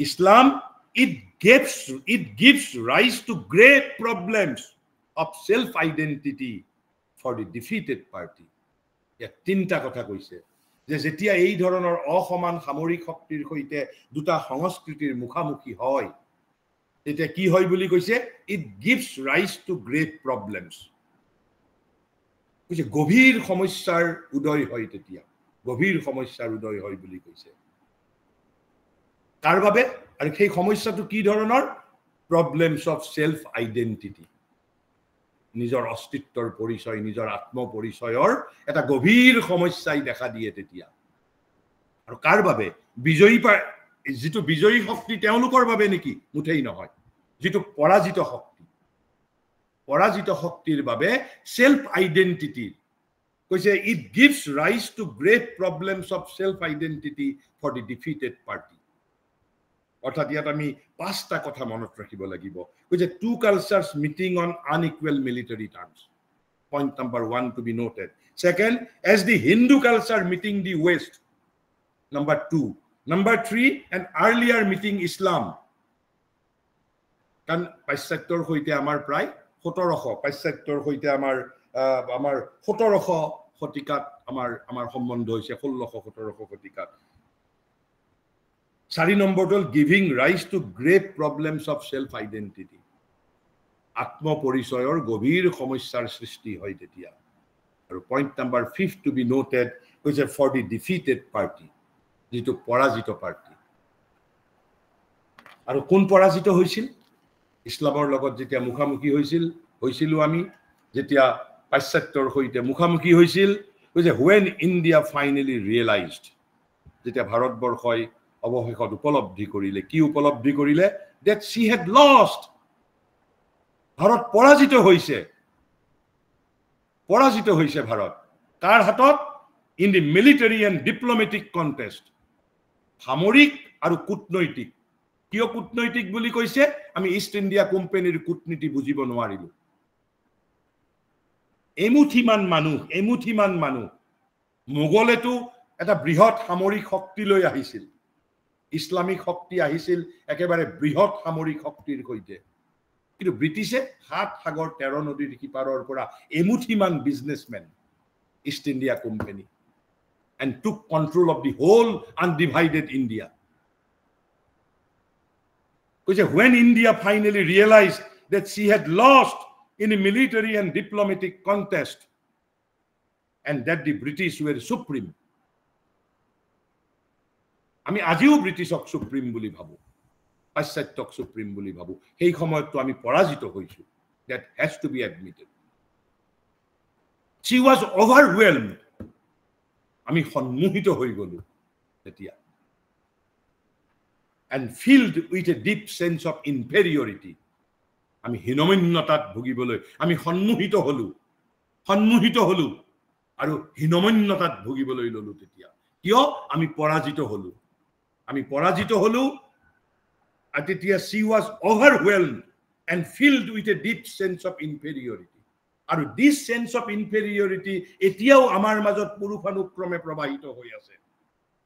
Islam it gives rise to great problems of self identity for the defeated party ya tinta kotha কৈছে যে যেতিয়া এই ধৰণৰ অসমান সামৰিক শক্তিৰ সৈতে দুটা সংস্কৃতিৰ মুখামুখি হয় তেতিয়া কি হয় বুলি কৈছে it gives rise to great problems কৈছে গভীৰ সমস্যাৰ উদয় হয় তেতিয়া গভীৰ সমস্যাৰ উদয় হয় বুলি কৈছে তাৰ বাবে আৰু সেই সমস্যাটো কি ধৰণৰ প্ৰবলেমছ অফ সেলফ আইডেন্টিটি নিজৰ অস্তিত্বৰ পৰিচয় নিজৰ আত্ম পৰিচয়ৰ এটা গভীৰ সমস্যাই দেখা দিয়ে তেতিয়া আৰু কাৰ বাবে বিজয়ী যেটো বিজয়ী শক্তি তেওঁলোকৰ বাবে নেকি মুঠেই নহয় যেটো পৰাজিত শক্তিৰ বাবে সেলফ আইডেন্টিটি কৈছে it gives rise to great problems of self identity for the defeated party অৰ্থাৎ ইয়াত আমি পাঁচটা কথা মনত ৰাখিব লাগিব কৈছে two cultures meeting on unequal military terms point number 1 to be noted second as the Hindu culture meeting the West number 2 number 3 and earlier meeting Islam কাৰণ পাশ্চাত্যৰ সৈতে আমাৰ প্ৰায় 1700 পাশ্চাত্যৰ সৈতে আমাৰ 1700 শতিকাত আমাৰ সম্বন্ধ হৈছে 1600-1700 শতিকাত 4 নম্বৰটো giving rise to great problems of self identity আত্ম পৰিচয়ৰ গভীৰ সমস্যাৰ সৃষ্টি হয় তেতিয়া আৰু point number 5 to be noted কৈছে ফৰ দি ডিফিটেড পাৰ্টি যেটো পৰাজিত পাৰ্টি আৰু কোন পৰাজিত হৈছিল ইছলামৰ লগত যেতিয়া মুখামুখি হৈছিল আমি যেতিয়া পাশ্চাত্যৰ সৈতে মুখামুখি হৈছিল কৈছে when India finally realized যেতিয়া ভাৰতবৰ্ষই অৱশেষত উপলব্ধি কৰিলে কি উপলব্ধি কৰিলে that she had lost Bharat পৰাজিত হৈছে ভাৰত কাৰ হাতত in the military and diplomatic contest সামৰিক আৰু কূটনৈতিক কিয় কূটনৈতিক বুলি কৈছে আমি ইষ্ট ইণ্ডিয়া কোম্পানীৰ কূটনীতি বুজিব নোৱাৰিলো এমুঠিমান মানুহ মোগলেটো এটা বৃহৎ সামৰিক শক্তি লৈ আহিছিল ইছলামিক শক্তি আহিছিল একেবাৰে বৃহৎ সামৰিক শক্তিৰ সৈতে কিন্তু ব্ৰিটিছে 7 সাগৰ 13 নদীৰ সিপাৰৰ পৰা এমুঠিমান businessmen East India company and took control of the whole undivided India. Because when India finally realized that she had lost in a military and diplomatic contest and that the British were supreme. আমি আজিও ব্ৰিটিছক supreme বুলি ভাবো পাশ্চাত্যক supreme বুলি ভাবো সেই সময়ত আমি পৰাজিত হৈছো that has to be admitted. She was overwhelmed. আমি সন্মোহিত হৈ গলো তেতিয়া and filled with a deep sense of inferiority আমি হীনমন্যতাত ভুগিবলৈ আমি সন্মোহিত হলো আৰু হীনমন্যতাত ভুগিবলৈ ললো তেতিয়া কিয় আমি পৰাজিত হলো আৰু তেতিয়া she was overwhelmed and filled with a deep sense of inferiority আৰু this sense of inferiority এতিয়াও আমাৰ মাজত পুৰুষানুক্ৰমে প্ৰবাহিত হৈ আছে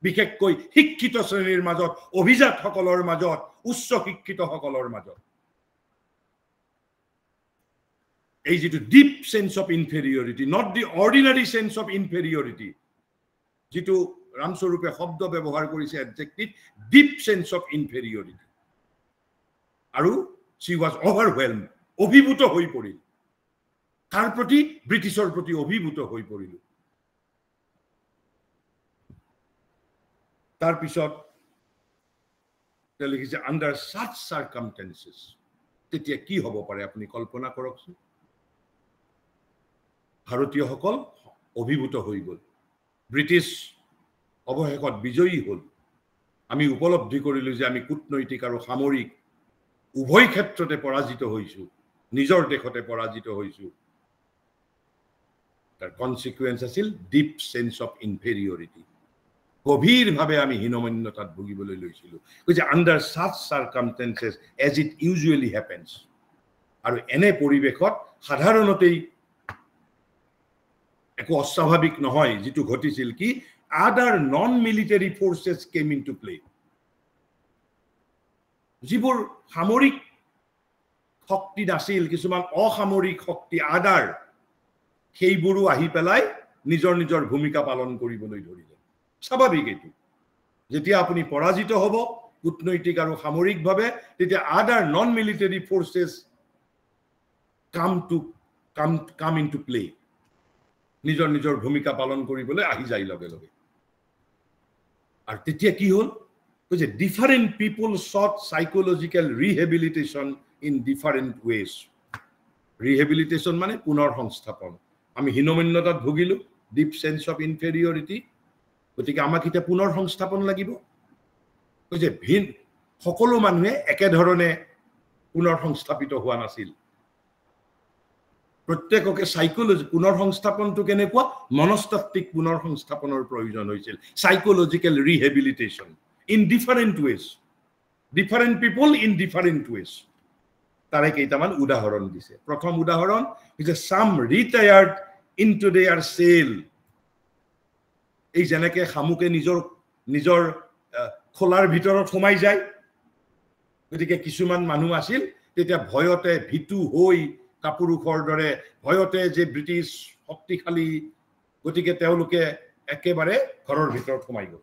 বিশেষকৈ শিক্ষিত শ্ৰেণীৰ মাজত অভিজাত সকলৰ মাজত উচ্চ শিক্ষিত সকলৰ মাজত এই যেটো deep sense of inferiority not the ordinary sense of inferiority যেটো ৰামস্বৰূপে শব্দ ব্যৱহাৰ কৰিছে adjective deep sense of inferiority আৰু she was overwhelmed অভিভূত হৈ পৰিল তাৰ প্ৰতি ব্ৰিটিছৰ প্ৰতি অভিভূত হৈ পৰিল তাৰ পিছত লিখিছে under such circumstances তেতিয়া কি হ'ব পাৰে আপুনি কল্পনা কৰকচোন ভাৰতীয়সকল অভিভূত হৈ গল ব্ৰিটিছ অৱশেষত বিজয়ী হল আমি উপলব্ধি কৰিলো যে আমি কূটনৈতিক আৰু সামৰিক উভয় ক্ষেত্ৰতে পৰাজিত হৈছো নিজৰ দেশতে পৰাজিত হৈছো তাৰ কনসিকুৱেন্স আছিল ডিপ সেন্স অফ ইনফেৰিয়ৰিটি গভীৰ ভাৱে আমি হীনমন্যতাত ভুগিবলৈ লৈছিলো যে under such circumstances as it usually happens আৰু এনে পৰিবেশত সাধাৰণতেই একো অস্বাভাৱিক নহয় যেটো ঘটিছিল কি other non-military forces came into play যিবোৰ সামৰিক শক্তি আছিল কিছুমান অসামৰিক শক্তি আদাৰ সেইবোৰো আহি পেলাই নিজৰ ভূমিকা পালন কৰিবলৈ ধৰিলে স্বাভাৱিক এটো যেতিয়া আপুনি পৰাজিত হ'ব কূটনৈতিক আৰু সামৰিকভাৱে তেতিয়া আদাৰ non military forces come into play নিজৰ নিজৰ ভূমিকা পালন কৰিবলৈ আহি যায় লগে লগে আৰু তেতিয়া কি হ'ল যে different people sought psychological rehabilitation in different ways rehabilitation মানে পুনৰ সংস্থাপন আমি হীনমন্যতাত ভুগিলো deep sense of inferiority গতিকে আমাক এতিয়া পুনৰ সংস্থাপন লাগিব যে সকলো মানুহে একে ধৰণে পুনৰ সংস্থাপিত হোৱা নাছিল প্ৰত্যেককে সাইকোলজি পুনৰ সংস্থাপনটো কেনেকুৱা মনস্তাত্ত্বিক পুনৰ সংস্থাপনৰ প্ৰয়োজন হৈছিল psychological rehabilitation in different ways different people in different ways তাৰে কেইটামান উদাহৰণ দিছে প্ৰথম উদাহৰণ যে some retired into their shell এই যেনেকে খামুকে নিজৰ খোলাৰ ভিতৰত সোমাই যায় গতিকে কিছুমান মানুহ আছিল তেতিয়া ভয়তে ভিতু হৈ কাপুৰুষৰ দৰে ভয়তে যে ব্ৰিটিছ শক্তিশালী গতিকে তেওঁলোকে একেবাৰে ঘৰৰ ভিতৰত সোমাই গ'ল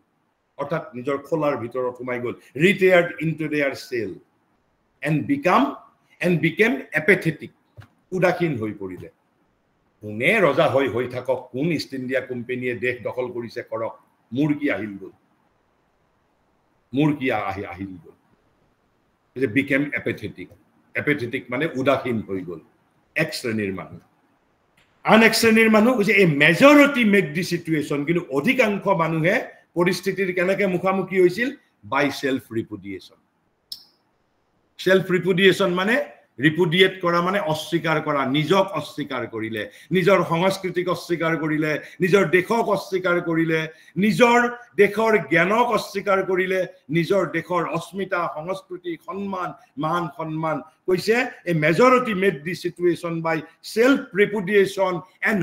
অৰ্থাৎ নিজৰ খোলাৰ ভিতৰত সোমাই গ'ল retired into their cell and became apathetic উদাসীন হৈ পৰিলে কোনে ৰজা হৈ থাকক কোন ইষ্ট ইণ্ডিয়া কোম্পানীয়ে দেশ দখল কৰিছে কৰক মোৰ কি আহিল গ'ল যে became apathetic মানে উদাসীন হৈ গ'ল এক শ্ৰেণীৰ মানুহ আন এক শ্ৰেণীৰ মানুহ যে এই মেজৰিটি মেক দি সিচুৱেশন কিন্তু অধিকাংশ মানুহে পৰিস্থিতিৰ কেনেকে মুখামুখি হৈছিল বাই সেলফ ৰিপুডিয়েশন মানে ৰিপুডিয়েট কৰা মানে অস্বীকাৰ কৰা নিজক অস্বীকাৰ কৰিলে নিজৰ সংস্কৃতিক অস্বীকাৰ কৰিলে নিজৰ দেশক অস্বীকাৰ কৰিলে নিজৰ দেশৰ জ্ঞানক অস্বীকাৰ কৰিলে নিজৰ দেশৰ অস্মিতা সংস্কৃতি মান সন্মান কৈছে a majority made the situation by self repudiation and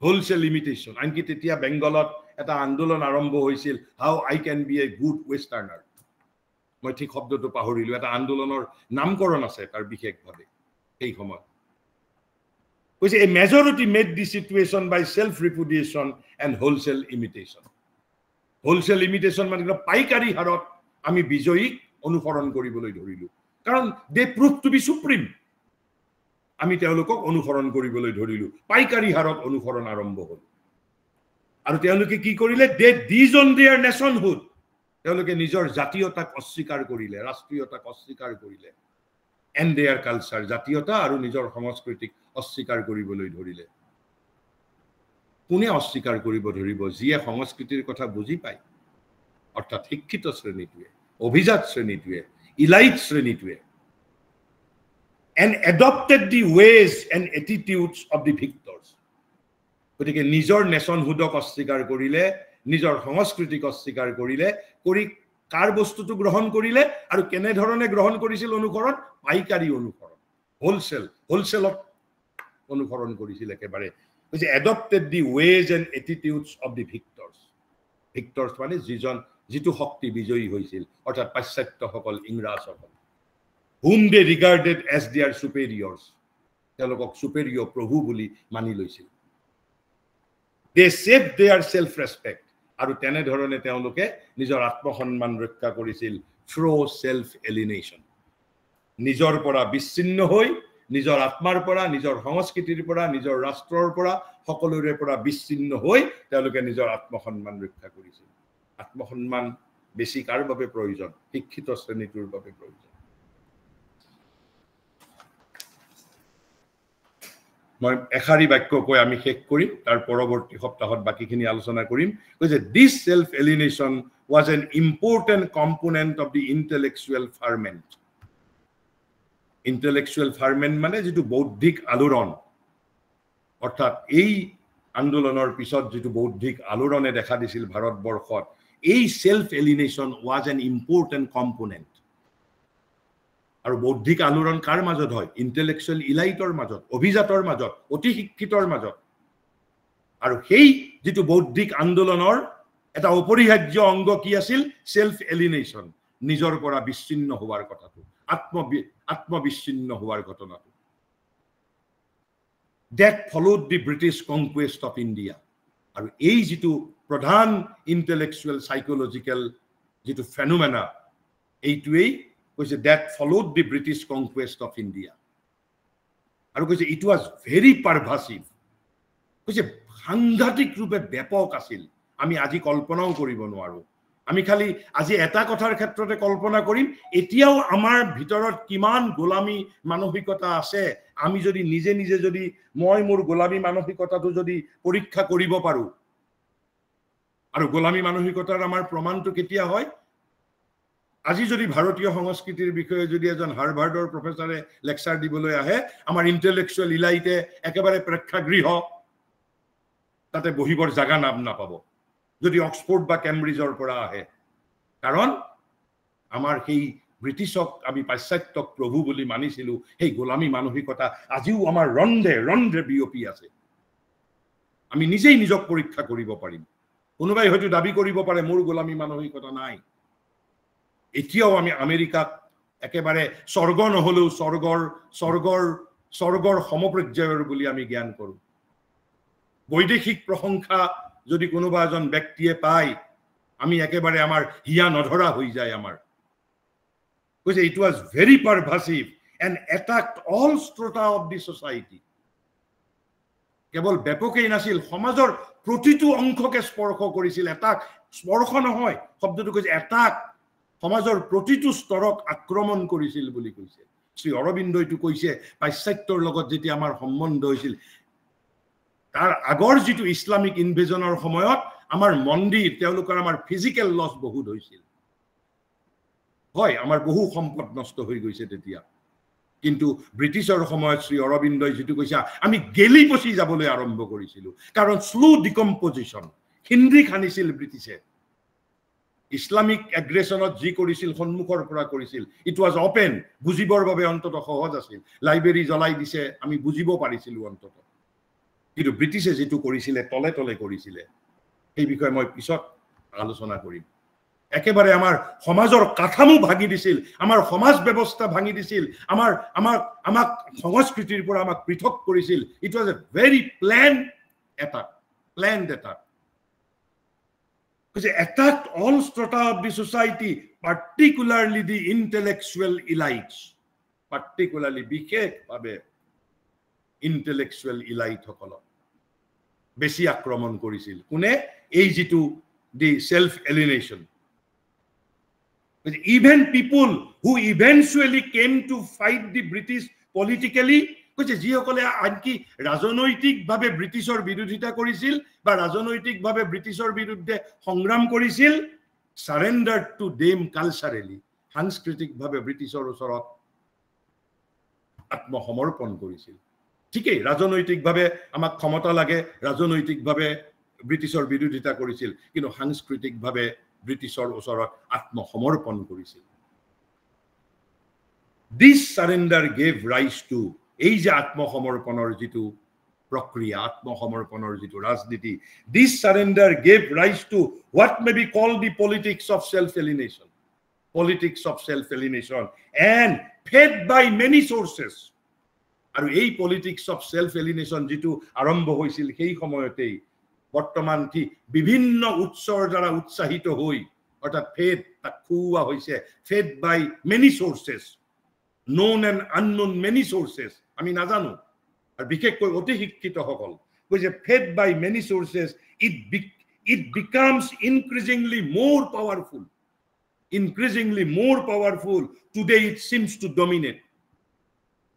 wholesale imitation আনকি তেতিয়া বেংগলত এটা আন্দোলন আৰম্ভ হৈছিল how I can be a good westerner মই ঠিক শব্দটো পাহৰিলো এটা আন্দোলনৰ নামকৰণ আছে তাৰ বিশেষভাৱে এই সময় কৈছে a majority made the situation by self repudiation and wholesale imitation মানে পাইকাৰী হাৰত আমি বিজয়ীক অনুসৰণ কৰিবলৈ ধৰিলো কাৰণ they prove to be supreme আমি তেওঁলোকক অনুসৰণ কৰিবলৈ ধৰিলো পাইকাৰী হাৰত অনুসৰণ আৰম্ভ হ'ল আৰু তেওঁলোকে কি কৰিলে দে ডিজন देयर নেশনহুড তেওঁলোকে নিজৰ জাতীয়তাক অস্বীকাৰ কৰিলে ৰাষ্ট্ৰীয়তাক অস্বীকাৰ কৰিলে এণ্ড देयर কালচাৰ জাতীয়তা আৰু নিজৰ সংস্কৃতিক অস্বীকাৰ কৰিবলৈ ধৰিলে কোনে অস্বীকাৰ কৰিব ধৰিব যিয়ে সংস্কৃতিৰ কথা বুজি পায় অৰ্থাৎ শিক্ষিত শ্ৰেণীটোৱে অভিজাত শ্ৰেণীটোৱে elite শ্ৰেণীটোৱে and adopted the ways and attitudes of the victors গতিকে নিজৰ নেশনহুডক অস্বীকাৰ কৰিলে নিজৰ সংস্কৃতিক অস্বীকাৰ কৰিলে কৰি কাৰ বস্তুটো গ্ৰহণ কৰিলে আৰু কেনে ধৰণে গ্ৰহণ কৰিছিল অনুকৰণ পাইকাৰী অনুকৰণ হোলসেলত অনুকৰণ কৰিছিল একেবাৰে কৈছে adopted the ways and attitudes of the victors মানে যিটো শক্তি বিজয়ী হৈছিল অৰ্থাৎ পাশ্চাত্যসকল ইংৰাজসকল whom they regarded as their superiors তেওঁলোকক superior প্ৰভু বুলি মানি লৈছিল they saved their self respect আৰু তেনে ধৰণে তেওঁলোকে নিজৰ আত্মসন্মান ৰক্ষা কৰিছিল through self alienation নিজৰ পৰা বিচ্ছিন্ন হৈ নিজৰ আত্মাৰ পৰা নিজৰ সংস্কৃতিৰ পৰা নিজৰ ৰাষ্ট্ৰৰ পৰা সকলোৰে পৰা বিচ্ছিন্ন হৈ তেওঁলোকে নিজৰ আত্মসন্মান ৰক্ষা কৰিছিল আত্মসন্মান বেছি কাৰ বাবে প্ৰয়োজন শিক্ষিত শ্ৰেণীটোৰ বাবে প্ৰয়োজন মই এখাৰী বাক্য কৈ আমি শেষ কৰিম তাৰ পৰৱৰ্তী সপ্তাহত বাকিখিনি আলোচনা কৰিম কৈছে this self alienation was an important component of the intellectual ferment মানে যেটো বৌদ্ধিক আলোড়ন অৰ্থাৎ এই আন্দোলনৰ পিছত যেটো বৌদ্ধিক আলোড়নে দেখা দিছিল ভাৰতবৰ্ষত এই self alienation was an important component আৰু বৌদ্ধিক আলোড়ন কাৰ মাজত হয় ইন্টেলেকচুৱেল ইলাইটৰ মাজত অভিজাতৰ মাজত অতি শিক্ষিতৰ মাজত আৰু সেই যেটো বৌদ্ধিক আন্দোলনৰ এটা অপৰিহাৰ্য অংগ কি আছিল সেলফ এলিনেশন নিজৰ পৰা বিচ্ছিন্ন হোৱাৰ কথাটো আত্মবিচ্ছিন্ন হোৱাৰ ঘটনাটো that followed the British conquest of India আৰু এই যেটো প্ৰধান ইণ্টেলেকচুৱেল সাইকোলজিক্যাল যেটো ফেনোমেনা এইটোৱেই কৈছে that followed the British conquest of India আৰু কৈছে it was very pervasive কৈছে সাংঘাতিক ৰূপে ব্যাপক আছিল আমি আজি কল্পনাও কৰিব নোৱাৰো আমি খালি আজি এটা কথাৰ ক্ষেত্ৰতে কল্পনা কৰিম এতিয়াও আমাৰ ভিতৰত কিমান গোলামী মানসিকতা আছে আমি যদি নিজে নিজে যদি মই মোৰ গোলামী মানসিকতাটো যদি পৰীক্ষা কৰিব পাৰো আৰু গোলামী মানসিকতাৰ আমাৰ প্ৰমাণটো কেতিয়া হয় আজি যদি ভাৰতীয় সংস্কৃতিৰ বিষয়ে যদি এজন হাৰ্ভাৰ্ডৰ প্ৰফেসৰে লেকচাৰ দিবলৈ আহে আমাৰ ইন্টেলেকচুৱেল ইলাইটে একেবাৰে প্ৰেক্ষাগৃহ তাতে বহিবৰ জাগা নাপাব যদি অক্সফোৰ্ড বা কেমব্ৰিজৰ পৰা আহে কাৰণ আমাৰ সেই ব্ৰিটিছক আমি পাশ্চাত্যক প্ৰভু বুলি মানিছিলো সেই গোলামী মানসিকতা আজিও আমাৰ ৰন্ধে বিয়পি আছে আমি নিজেই নিজক পৰীক্ষা কৰিব পাৰিম কোনোবাই হয়তো দাবী কৰিব পাৰে মোৰ গোলামী মানসিকতা নাই এতিয়াও আমি আমেৰিকাক একেবাৰে স্বৰ্গ নহলেও স্বৰ্গৰ সমপৰ্যায়ৰ বুলি আমি জ্ঞান কৰো বৈদেশিক প্ৰশংসা যদি কোনোবা এজন ব্যক্তিয়ে পায় আমি একেবাৰে আমাৰ হিয়া নধৰা হৈ যায় আমাৰ কৈছে it was very pervasive and attacked all strata of the society কেৱল ব্যাপকেই নাছিল সমাজৰ প্ৰতিটো অংশকে স্পৰ্শ কৰিছিল এটাক স্পৰ্শ নহয় শব্দটো কৈছে এটাক সমাজৰ প্ৰতিটো স্তৰক আক্ৰমণ কৰিছিল বুলি কৈছে শ্ৰী অৰবিন্দইটো কৈছে পাশ্চাত্যৰ লগত যেতিয়া আমাৰ সম্বন্ধ হৈছিল তাৰ আগৰ যেটো ইসলামিক ইনভেজনৰ সময়ত আমাৰ মন্দিৰ তেওঁলোকৰ আমাৰ ফিজিক্যাল লস বহুত হৈছিল হয় আমাৰ বহু সম্পদ নষ্ট হৈ গৈছে তেতিয়া কিন্তু ব্ৰিটিছৰ সময়ত শ্ৰী অৰবিন্দই যেটো কৈছে আমি গেলি পচি যাবলৈ আৰম্ভ কৰিছিল কাৰণ স্লো ডিকম্পোজিশন হিন্দ্ৰি খানিছিল ব্ৰিটিছে ইসলামিক এগ্ৰেছনত যি কৰিছিল সন্মুখৰ পৰা কৰিছিল ইট ওয়াজ ওপেন বুজিবৰ বাবে অন্তত সহজ আছিল লাইব্ৰেৰী জ্বলাই দিছে আমি বুজিব পাৰিছিল অন্তত কিন্তু ব্ৰিটিছে যেটো কৰিছিল তলে তলে কৰিছিল এই বিষয়ে মই পিছত আলোচনা কৰিম একেবাৰে আমাৰ সমাজৰ কাঠামো ভাঙি দিছিল আমাৰ সমাজ ব্যৱস্থা ভাঙি দিছিল আমাক সংস্কৃতিৰ পৰা আমাক পৃথক কৰিছিল it was A very planned attack which attacked all strata of the society particularly the intellectual elites particularly বিশেষ ভাবে intellectual elite সকলক বেছি আক্ৰমণ কৰিছিল কোনে এই যেটো the self alienation even people who eventually came to fight the British politically কৈছে যিসকলে আনকি ৰাজনৈতিকভাৱে ব্ৰিটিছৰ বিৰোধিতা কৰিছিল বা ৰাজনৈতিকভাৱে ব্ৰিটিছৰ বিৰুদ্ধে সংগ্ৰাম কৰিছিল surrendered to them culturally সাংস্কৃতিকভাৱে ব্ৰিটিছৰ ওচৰত আত্মসমৰ্পণ কৰিছিল ঠিকই ৰাজনৈতিকভাৱে আমাক ক্ষমতা লাগে ৰাজনৈতিকভাৱে ব্ৰিটিছৰ বিৰোধিতা কৰিছিল কিন্তু সাংস্কৃতিকভাৱে ব্ৰিটিছৰ ওচৰত আত্মসমৰ্পণ কৰিছিল this surrender gave rise to এই যে আত্মসমৰ্পণৰ যেটো প্ৰক্ৰিয়া আত্মসমৰ্পণৰ যেটো ৰাজনীতি this surrender gave rise to what may be called the politics of self alienation and fed by many sources আৰু এই politics of self alienation যেটো আৰম্ভ হৈছিল সেই সময়তেই বৰ্তমান ঠিক বিভিন্ন উৎসৰ দ্বাৰা উৎসাহিত হৈ অৰ্থাৎ ফেড তাকুৱা হৈছে fed by many sources known and unknown many sources আমি নাজানো আৰু বিশেষকৈ অতি শিক্ষিত সকল কৈছে fed by many sources it becomes increasingly more powerful today it seems to dominate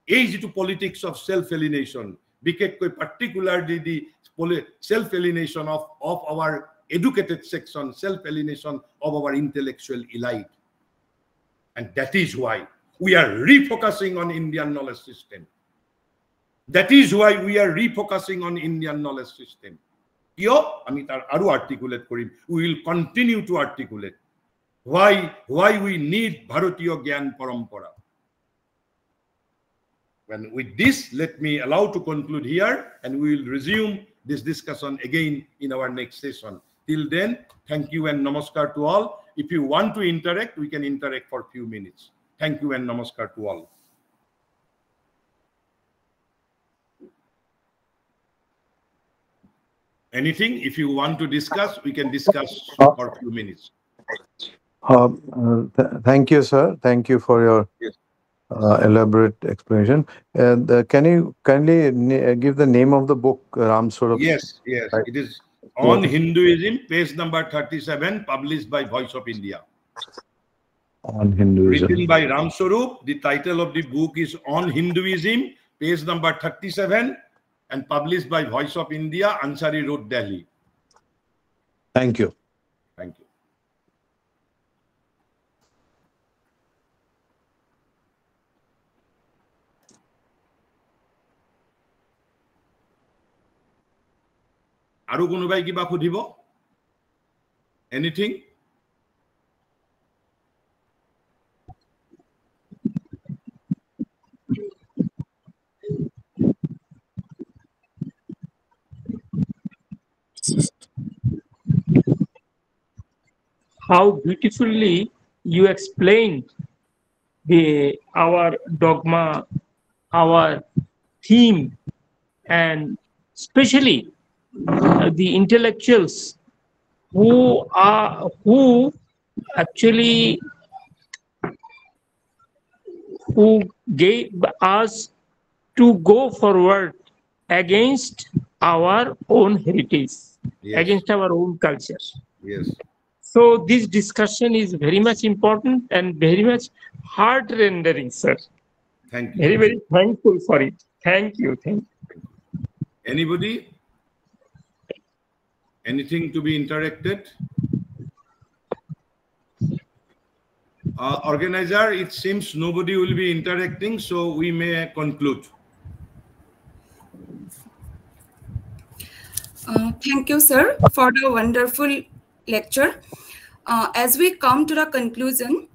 এই যেটো politics of self alienation বিশেষকৈ particularly the self alienation of our educated section self alienation of our intellectual elite and that is why we are refocusing on Indian knowledge system কিয় আমি তাৰ আৰু articulate কৰিম we will continue to articulate why we need ভাৰতীয় জ্ঞান পৰম্পৰা when with this let me allow to conclude here and we will resume this discussion again in our next session till then thank you and namaskar to all if you want to interact we can interact for few minutes thank you and namaskar to all Anything? If you want to discuss, we can discuss for a few minutes. Thank you, sir. Thank you for your elaborate explanation. Can you kindly give the name of the book, Ram Swarup? Yes, yes. It is On Hinduism, page number 37, published by Voice of India. On Hinduism. Written by Ram Swarup. The title of the book is On Hinduism, page number 37, and published by Voice of India, Ansari Road, Delhi. Thank you. Thank you. Aru konobai kiba khudhibo? Anything? How beautifully you explained our dogma, our theme, and especially the intellectuals who actually gave us to go forward against our own heritage, against our own culture. Yes. So this discussion is very much important and very much heart-rendering, sir. Thank you. Very, very thankful for it. Thank you. Thank you. Anybody? Anything to be interacted? Organizer, it seems nobody will be interacting, so we may conclude. Thank you, sir, for the wonderful lecture. As we come to the conclusion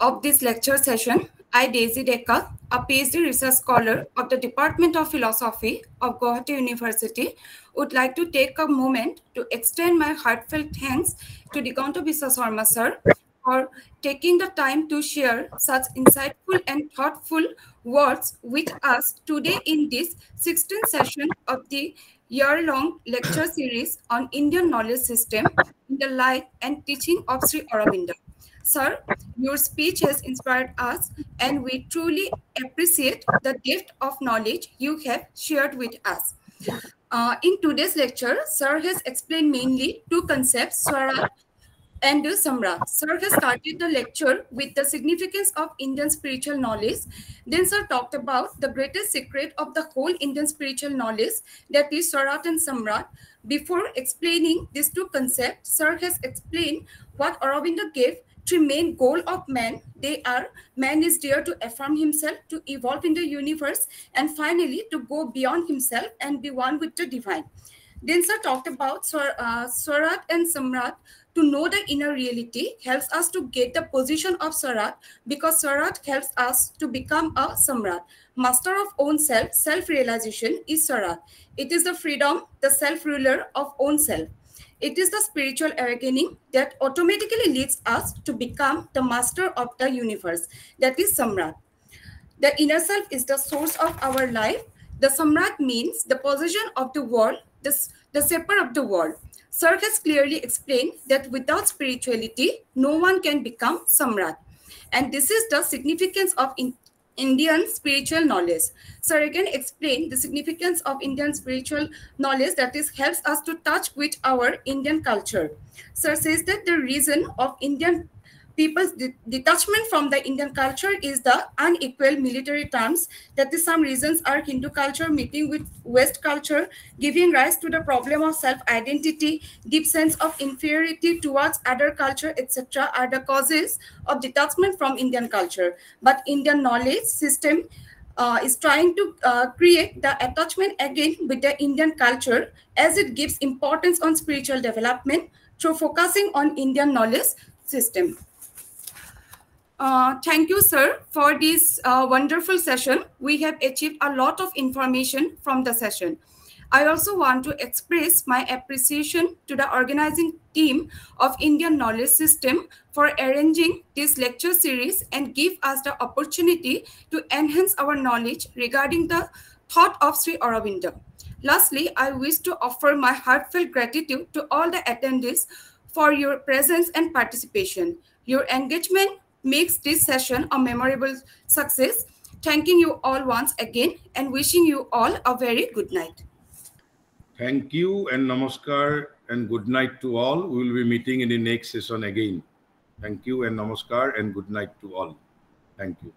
of this lecture session, I, Daisy Dekka, a PhD research scholar of the Department of Philosophy of Guwahati University, would like to take a moment to extend my heartfelt thanks to Diganta Biswa Sarma sir for taking the time to share such insightful and thoughtful words with us today in this 16th session of the year-long lecture series on Indian knowledge system in the life and teaching of Sri Aurobindo. Sir, your speech has inspired us, and we truly appreciate the depth of knowledge you have shared with us. In today's lecture, Sir has explained mainly two concepts, Swarat and Samrat. Sir has started the lecture with the significance of Indian spiritual knowledge. Then Sir talked about the greatest secret of the whole Indian spiritual knowledge, that is Swarat and Samrat. Before explaining these two concepts, Sir has explained what Aurobindo gave three main goal of man. They are: man is there to affirm himself, to evolve in the universe, and finally to go beyond himself and be one with the divine. Then Sir talked about Swarat and Samrat. To know the inner reality helps us to get the position of Swarat, because Swarat helps us to become a Samrat. Master of own self, self-realization is Swarat. It is the freedom, the self-ruler of own self. It is the spiritual awakening that automatically leads us to become the master of the universe. That is Samrat. The inner self is the source of our life. The Samrat means the possession of the world, the shaper of the world. Sir has clearly explained that without spirituality, no one can become Samrat. And this is the significance of Indian spiritual knowledge. Sir again explained the significance of Indian spiritual knowledge, that is, helps us to touch with our Indian culture. Sir says that the reason of Indian people's detachment from the Indian culture is the unequal military terms. That is, some reasons are Hindu culture meeting with West culture, giving rise to the problem of self-identity, deep sense of inferiority towards other culture, etc. are the causes of detachment from Indian culture. But Indian knowledge system is trying to create the attachment again with the Indian culture, as it gives importance on spiritual development through focusing on Indian knowledge system. Thank you, sir, for this wonderful session. We have achieved a lot of information from the session. I also want to express my appreciation to the organizing team of Indian Knowledge System for arranging this lecture series and give us the opportunity to enhance our knowledge regarding the thought of Sri Aurobindo. Lastly, I wish to offer my heartfelt gratitude to all the attendees for your presence and participation. Your engagement makes this session a memorable success. Thanking you all once again and wishing you all a very good night. Thank you and namaskar and good night to all. We will be meeting in the next session again. Thank you and namaskar and good night to all. Thank you.